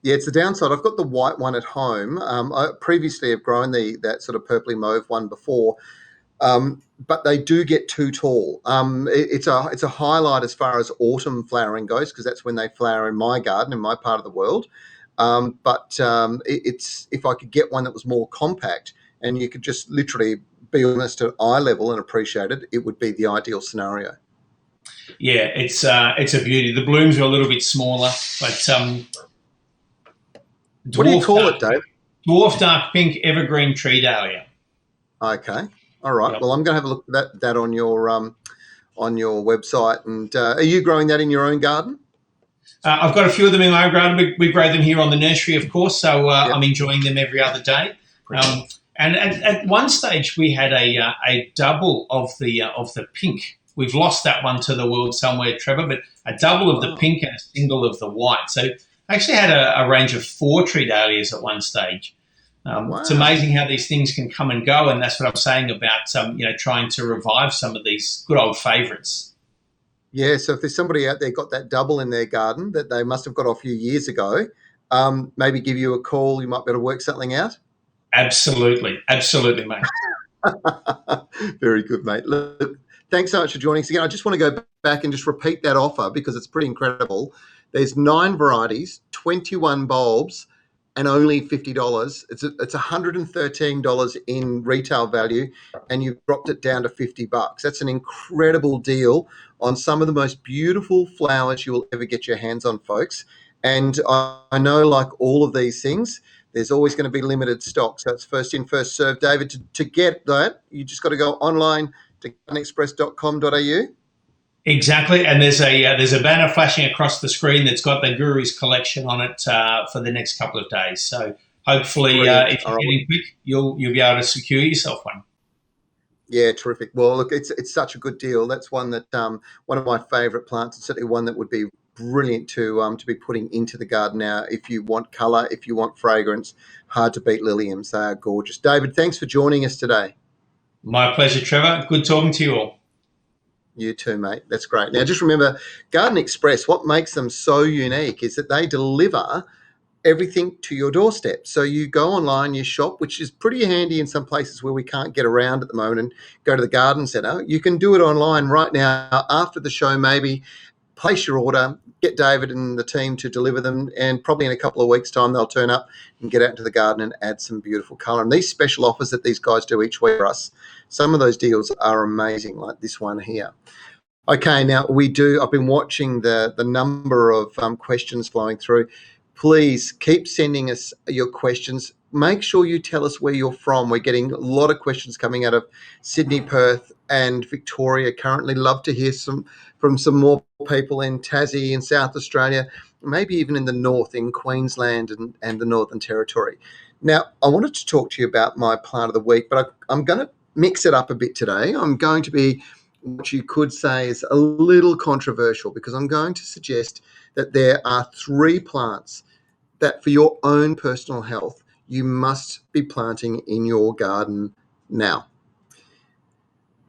Yeah, it's the downside. I've got the white one at home. I previously have grown that sort of purpley mauve one before, but they do get too tall. It's a highlight as far as autumn flowering goes, because that's when they flower in my garden, in my part of the world. But it's, if I could get one that was more compact and you could just literally be almost at eye level and appreciate it, it would be the ideal scenario. Yeah, it's a beauty. The blooms are a little bit smaller, but what do you call it, Dave? Dwarf dark pink evergreen tree dahlia. Okay, all right. Yep. Well, I'm going to have a look at that on your website. And are you growing that in your own garden? I've got a few of them in my garden. We grow them here on the nursery, of course, so I'm enjoying them every other day. And at one stage, we had a double of the pink. We've lost that one to the world somewhere, Trevor, but a double of the pink and a single of the white. So I actually had a range of 4 tree dahlias at one stage. It's amazing how these things can come and go, and that's what I'm saying about trying to revive some of these good old favourites. Yeah, so if there's somebody out there got that double in their garden that they must have got off a few years ago, maybe give you a call. You might be able to work something out. Absolutely, mate. Very good, mate. Look, thanks so much for joining us again. I just want to go back and just repeat that offer, because it's pretty incredible. There's 9 varieties, 21 bulbs, and only $50. It's $113 in retail value, and you've dropped it down to $50. That's an incredible deal on some of the most beautiful flowers you will ever get your hands on, folks. And I know, like all of these things, there's always going to be limited stock. So it's first in, first served. David, to get that, you just got to go online to gardenexpress.com.au. Exactly, and there's a banner flashing across the screen that's got the Guru's collection on it for the next couple of days. So hopefully, if you're getting quick, you'll be able to secure yourself one. Yeah, terrific. Well, look, it's such a good deal. That's one that one of my favourite plants, and certainly one that would be brilliant to be putting into the garden now. If you want colour, if you want fragrance, hard to beat Liliums. They are gorgeous. David, thanks for joining us today. My pleasure, Trevor. Good talking to you all. You too, mate. That's great. Now, just remember, Garden Express, what makes them so unique is that they deliver everything to your doorstep. So you go online, you shop, which is pretty handy in some places where we can't get around at the moment and go to the garden centre. You can do it online right now after the show, maybe place your order, get David and the team to deliver them, and probably in a couple of weeks' time they'll turn up and get out into the garden and add some beautiful colour. And these special offers that these guys do each week for us, some of those deals are amazing, like this one here. Okay, now I've been watching the number of questions flowing through. Please keep sending us your questions. Make sure you tell us where you're from. We're getting a lot of questions coming out of Sydney, Perth, and Victoria currently. Love to hear from some more people in Tassie and South Australia, maybe even in the north, in Queensland and the Northern Territory. Now, I wanted to talk to you about my plant of the week, but I'm going to mix it up a bit today. I'm going to be what you could say is a little controversial, because I'm going to suggest that there are 3 plants that for your own personal health you must be planting in your garden now.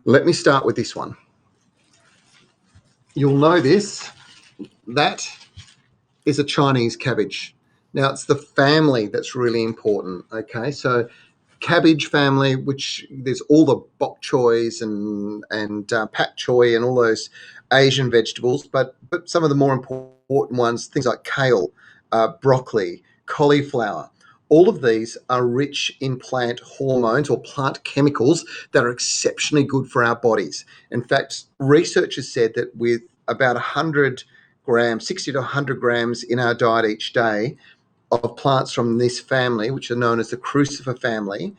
Let me start with this one. You'll know this. That is a Chinese cabbage. Now, it's the family that's really important, okay? So cabbage family, which there's all the bok choys and pak choy and all those Asian vegetables, but some of the more important ones, things like kale, broccoli, cauliflower, all of these are rich in plant hormones or plant chemicals that are exceptionally good for our bodies. In fact, researchers said that with about 100 grams, 60 to 100 grams in our diet each day of plants from this family, which are known as the crucifer family,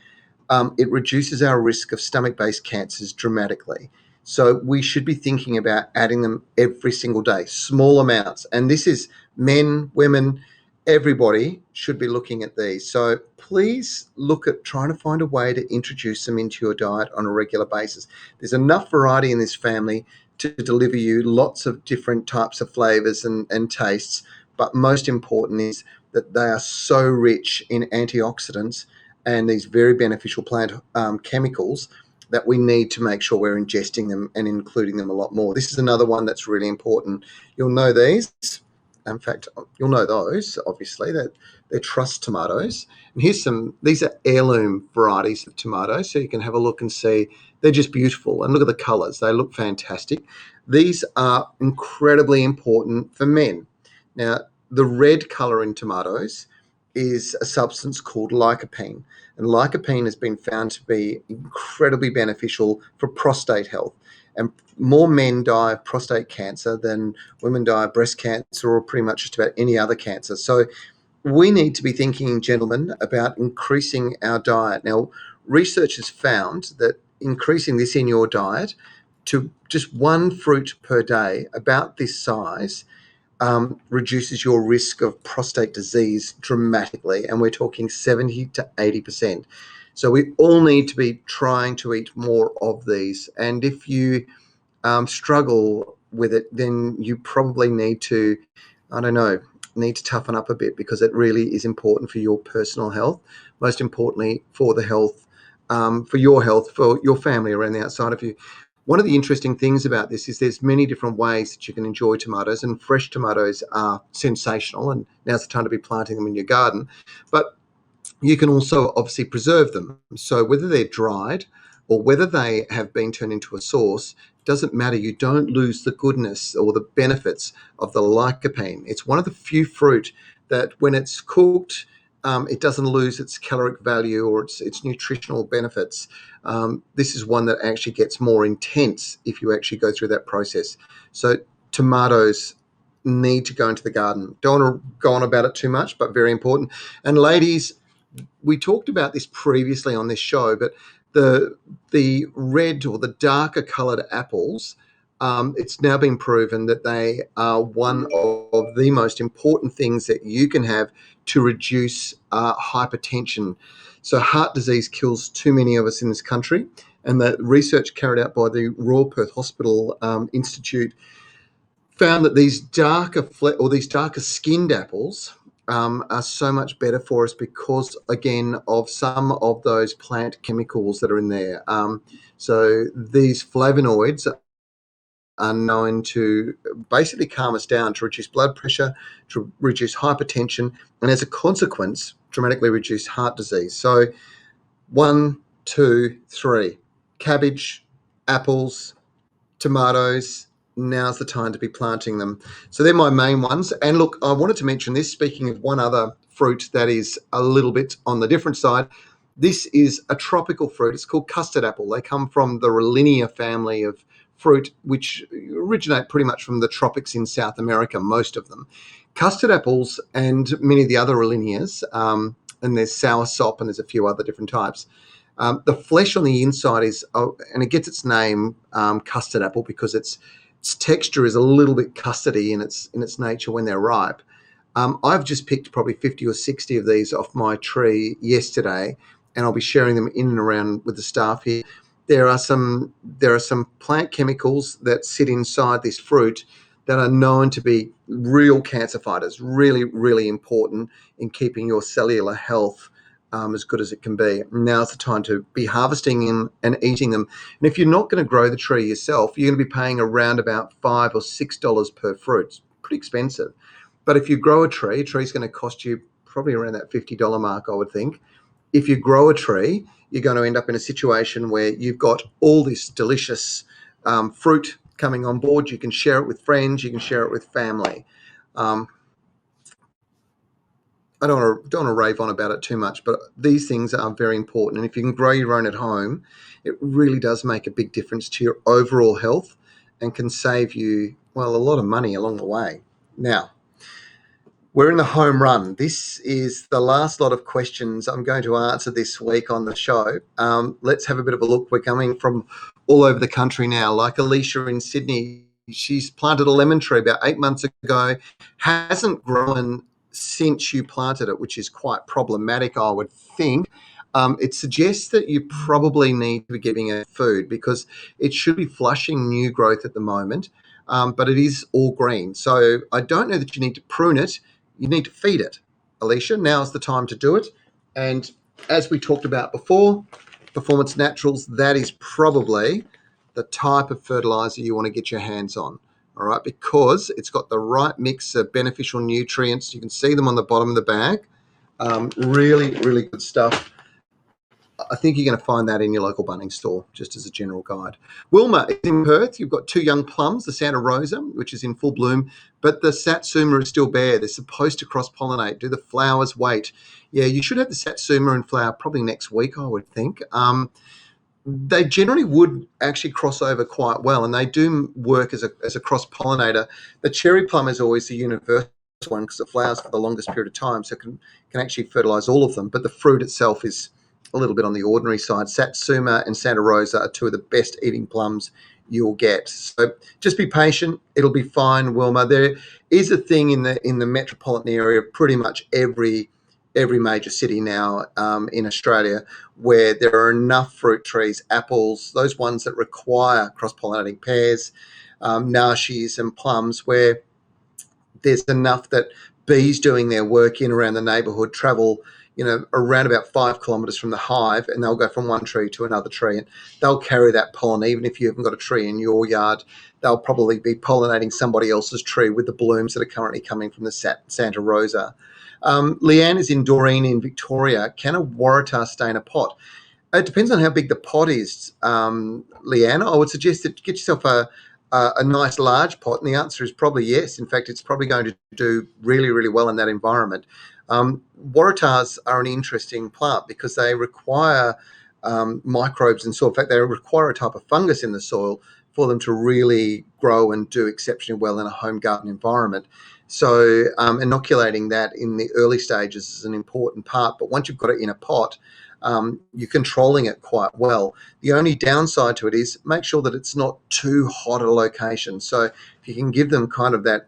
it reduces our risk of stomach-based cancers dramatically. So we should be thinking about adding them every single day, small amounts. And this is men, women, everybody should be looking at these. So please look at trying to find a way to introduce them into your diet on a regular basis. There's enough variety in this family to deliver you lots of different types of flavors and tastes. But most important is that they are so rich in antioxidants and these very beneficial plant chemicals that we need to make sure we're ingesting them and including them a lot more. This is another one that's really important. You'll know these. In fact, you'll know those, obviously. They're Trust tomatoes. And these are heirloom varieties of tomatoes, so you can have a look and see. They're just beautiful. And look at the colours. They look fantastic. These are incredibly important for men. Now, the red colour in tomatoes is a substance called lycopene. And lycopene has been found to be incredibly beneficial for prostate health. And more men die of prostate cancer than women die of breast cancer or pretty much just about any other cancer. So we need to be thinking, gentlemen, about increasing our diet. Now, researchers found that increasing this in your diet to just 1 fruit per day, about this size, reduces your risk of prostate disease dramatically. And we're talking 70 to 80%. So we all need to be trying to eat more of these. And if you struggle with it, then you probably need to, toughen up a bit, because it really is important for your personal health. Most importantly, for the health, for your health, for your family around the outside of you. One of the interesting things about this is there's many different ways that you can enjoy tomatoes, and fresh tomatoes are sensational, and now's the time to be planting them in your garden. But you can also obviously preserve them. So whether they're dried or whether they have been turned into a sauce, doesn't matter. You don't lose the goodness or the benefits of the lycopene. It's one of the few fruit that when it's cooked it doesn't lose its caloric value or its nutritional benefits. This is one that actually gets more intense if you actually go through that process. So tomatoes need to go into the garden. Don't want to go on about it too much, but very important. And ladies, we talked about this previously on this show, but the red or the darker coloured apples, it's now been proven that they are one of the most important things that you can have to reduce hypertension. So heart disease kills too many of us in this country, and the research carried out by the Royal Perth Hospital Institute found that these darker skinned apples are so much better for us because, again, of some of those plant chemicals that are in there. So these flavonoids are known to basically calm us down, to reduce blood pressure, to reduce hypertension, and as a consequence, dramatically reduce heart disease. So 1, 2, 3, cabbage, apples, tomatoes, now's the time to be planting them. So they're my main ones. And look, I wanted to mention this, speaking of one other fruit that is a little bit on the different side. This is a tropical fruit. It's called custard apple. They come from the Rollinia family of fruit, which originate pretty much from the tropics in South America, most of them. Custard apples and many of the other Rollinias, and there's soursop and there's a few other different types. The flesh on the inside is, and it gets its name custard apple because its texture is a little bit custardy in its nature when they're ripe. I've just picked probably 50 or 60 of these off my tree yesterday, and I'll be sharing them in and around with the staff here. There are some plant chemicals that sit inside this fruit that are known to be real cancer fighters, really, really important in keeping your cellular health as good as it can be. Now's the time to be harvesting them and eating them. And if you're not going to grow the tree yourself, you're going to be paying around about $5 or $6 per fruit. It's pretty expensive. But if you grow a tree's going to cost you probably around that $50 mark, I would think. If you grow a tree, you're going to end up in a situation where you've got all this delicious fruit coming on board. You can share it with friends. You can share it with family. I don't want to rave on about it too much, but these things are very important. And if you can grow your own at home, it really does make a big difference to your overall health and can save you, well, a lot of money along the way. Now, we're in the home run. This is the last lot of questions I'm going to answer this week on the show. Let's have a bit of a look. We're coming from all over the country now, like Alicia in Sydney. She's planted a lemon tree about 8 months ago, hasn't grown since you planted it, which is quite problematic, I would think. It suggests that you probably need to be giving it food because it should be flushing new growth at the moment, but it is all green. So I don't know that you need to prune it. You need to feed it, Alicia. Now's the time to do it. And as we talked about before, Performance Naturals, that is probably the type of fertilizer you want to get your hands on. All right, because it's got the right mix of beneficial nutrients. You can see them on the bottom of the bag. Really, really good stuff. I think you're going to find that in your local Bunnings store, just as a general guide. Wilma is in Perth. You've got 2 young plums, the Santa Rosa, which is in full bloom, but the Satsuma is still bare. They're supposed to cross-pollinate. Do the flowers wait? Yeah, you should have the Satsuma in flower probably next week, I would think. They generally would actually cross over quite well, and they do work as a cross-pollinator. The cherry plum is always the universal one because it flowers for the longest period of time, so it can actually fertilize all of them, but the fruit itself is a little bit on the ordinary side. Satsuma and Santa Rosa are 2 of the best eating plums you'll get. So just be patient. It'll be fine, Wilma. There is a thing in the metropolitan area of pretty much every major city now in Australia where there are enough fruit trees, apples, those ones that require cross-pollinating pears, nashis and plums, where there's enough that bees doing their work in around the neighbourhood travel, around about 5 kilometres from the hive, and they'll go from one tree to another tree, and they'll carry that pollen. Even if you haven't got a tree in your yard, they'll probably be pollinating somebody else's tree with the blooms that are currently coming from the Santa Rosa. Leanne is in Doreen in Victoria. Can a Waratah stay in a pot? It depends on how big the pot is, Leanne. I would suggest that get yourself a a nice large pot? And the answer is probably yes. In fact, it's probably going to do really, really well in that environment. Waratahs are an interesting plant because they require microbes in soil. In fact, they require a type of fungus in the soil for them to really grow and do exceptionally well in a home garden environment. So inoculating that in the early stages is an important part. But once you've got it in a pot, you're controlling it quite well. The only downside to it is make sure that it's not too hot a location. So if you can give them kind of that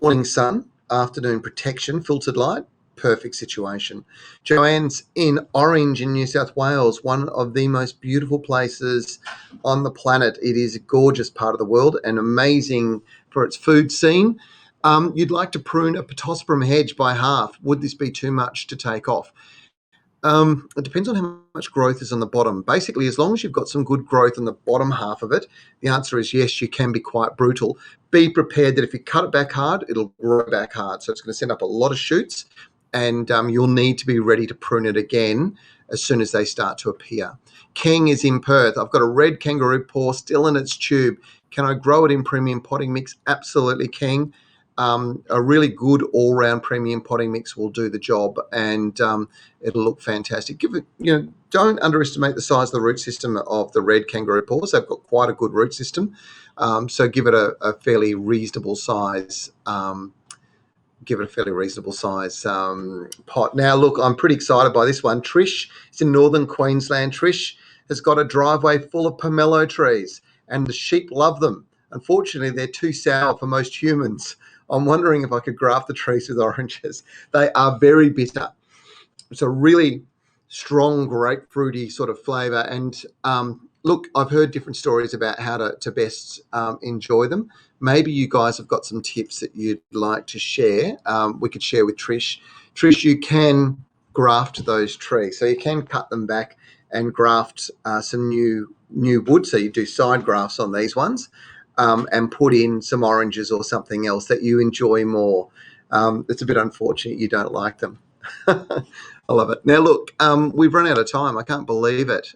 morning sun, afternoon protection, filtered light, perfect situation. Joanne's in Orange in New South Wales, one of the most beautiful places on the planet. It is a gorgeous part of the world and amazing for its food scene. You'd like to prune a Pittosporum hedge by half. Would this be too much to take off? It depends on how much growth is on the bottom. Basically, as long as you've got some good growth on the bottom half of it, the answer is yes, you can be quite brutal. Be prepared that if you cut it back hard, it'll grow back hard. So it's going to send up a lot of shoots, and you'll need to be ready to prune it again as soon as they start to appear. Keng is in Perth. I've got a red kangaroo paw still in its tube. Can I grow it in premium potting mix? Absolutely, Keng. A really good all-round premium potting mix will do the job, and it'll look fantastic. Give it, don't underestimate the size of the root system of the red kangaroo paws. They've got quite a good root system, so give it a fairly reasonable size. Pot. Now, look, I'm pretty excited by this one. Trish is in northern Queensland. Trish has got a driveway full of pomelo trees, and the sheep love them. Unfortunately, they're too sour for most humans. I'm wondering if I could graft the trees with oranges. They are very bitter. It's a really strong grapefruity sort of flavour. And look, I've heard different stories about how to best enjoy them. Maybe you guys have got some tips that you'd like to share. We could share with Trish. Trish, you can graft those trees. So you can cut them back and graft some new wood. So you do side grafts on these ones. And put in some oranges or something else that you enjoy more. It's a bit unfortunate you don't like them. I love it. Now, look, we've run out of time. I can't believe it.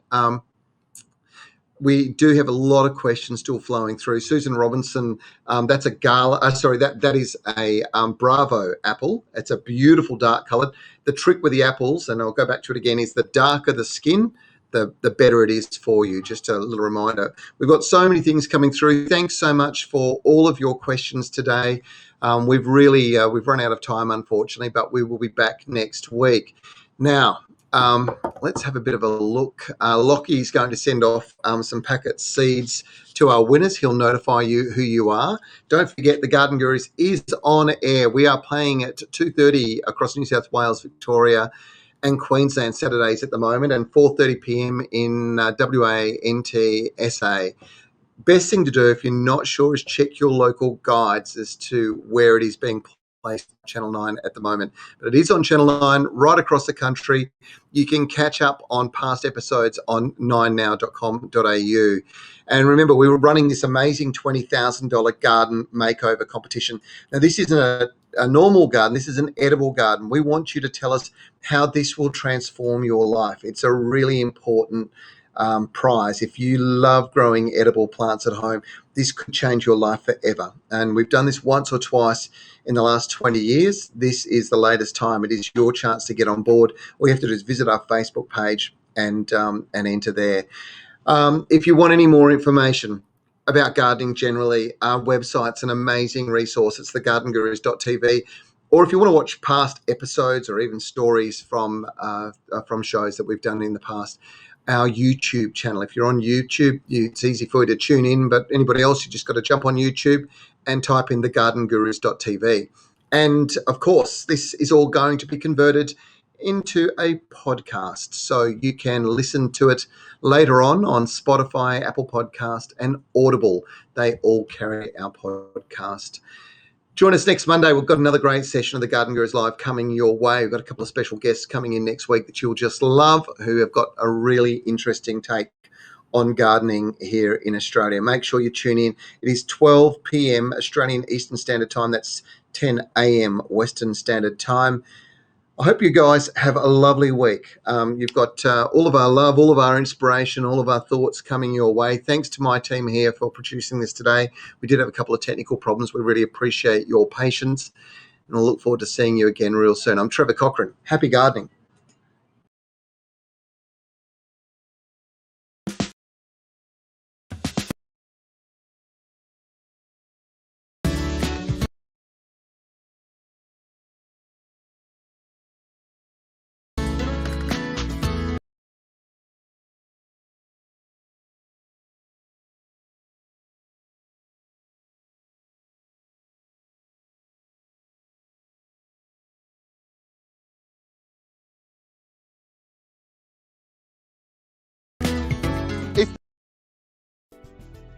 We do have a lot of questions still flowing through. Susan Robinson, that's a Gala. That is a Bravo apple. It's a beautiful dark coloured. The trick with the apples, and I'll go back to it again, is the darker the skin, the better it is for you. Just a little reminder. We've got so many things coming through. Thanks so much for all of your questions today. We've run out of time, unfortunately, but we will be back next week. Now, let's have a bit of a look. Lockie's going to send off some packet seeds to our winners. He'll notify you who you are. Don't forget, the Garden Gurus is on air. We are playing at 2:30 across New South Wales, Victoria, and Queensland Saturdays at the moment, and 4:30 p.m. in WA, NT, SA. Best thing to do if you're not sure is check your local guides as to where it is being placed on Channel 9 at the moment. But it is on Channel 9 right across the country. You can catch up on past episodes on 9now.com.au. And remember, we were running this amazing $20,000 garden makeover competition. Now, this isn't a normal garden. This is an edible garden. We want you to tell us how this will transform your life. It's a really important prize. If you love growing edible plants at home, this could change your life forever. And we've done this once or twice in the last 20 years. This is the latest time. It is your chance to get on board. All you have to do is visit our Facebook page and enter there. If you want any more information about gardening generally, our website's an amazing resource. It's thegardengurus.tv. Or if you want to watch past episodes or even stories from shows that we've done in the past, our YouTube channel. If you're on YouTube, it's easy for you to tune in, but anybody else, you just got to jump on YouTube and type in thegardengurus.tv. And of course, this is all going to be converted into a podcast, so you can listen to it later on Spotify, Apple Podcast, and Audible. They all carry our podcast. Join us next Monday. We've got another great session of the Garden Gurus Live coming your way. We've got a couple of special guests coming in next week that you'll just love, who have got a really interesting take on gardening here in Australia. Make sure you tune in. It is 12 p.m. Australian Eastern Standard Time. That's 10 a.m. Western Standard Time. I hope you guys have a lovely week. You've got all of our love, all of our inspiration, all of our thoughts coming your way. Thanks to my team here for producing this today. We did have a couple of technical problems. We really appreciate your patience, and I'll look forward to seeing you again real soon. I'm Trevor Cochrane. Happy gardening.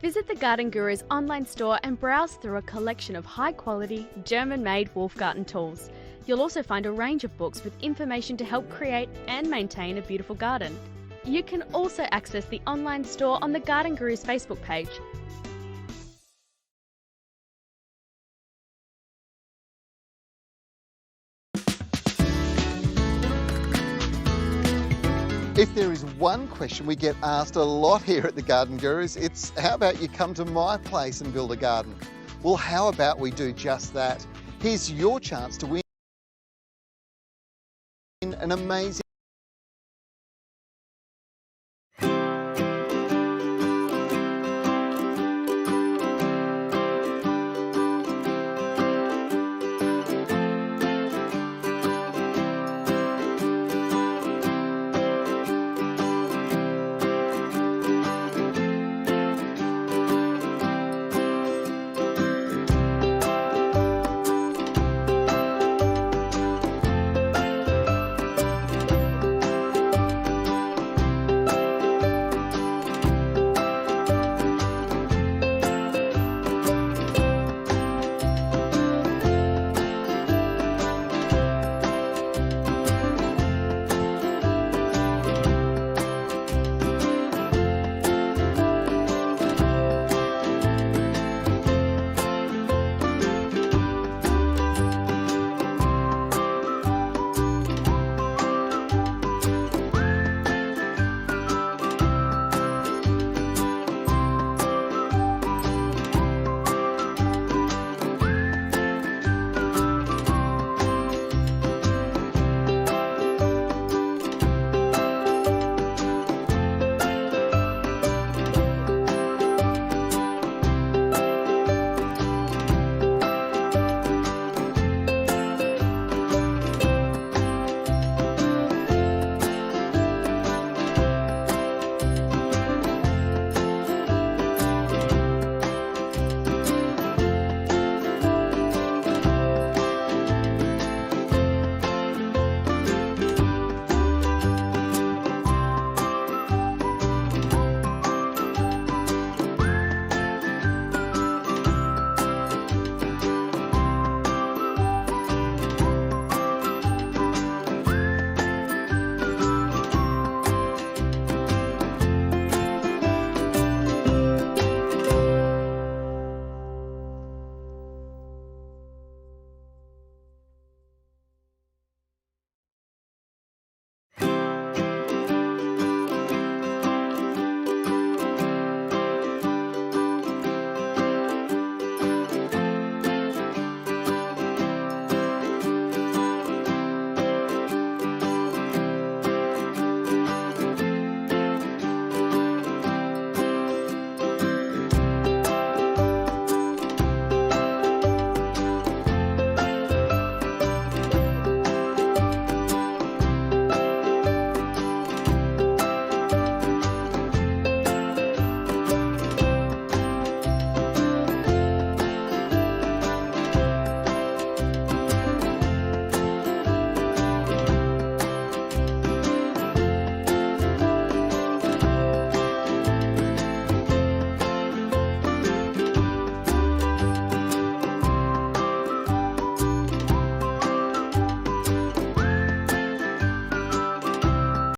Visit the Garden Guru's online store and browse through a collection of high-quality, German-made Wolfgarten tools. You'll also find a range of books with information to help create and maintain a beautiful garden. You can also access the online store on the Garden Guru's Facebook page. If there is one question we get asked a lot here at the Garden Gurus, it's how about you come to my place and build a garden? Well, how about we do just that? Here's your chance to win an amazing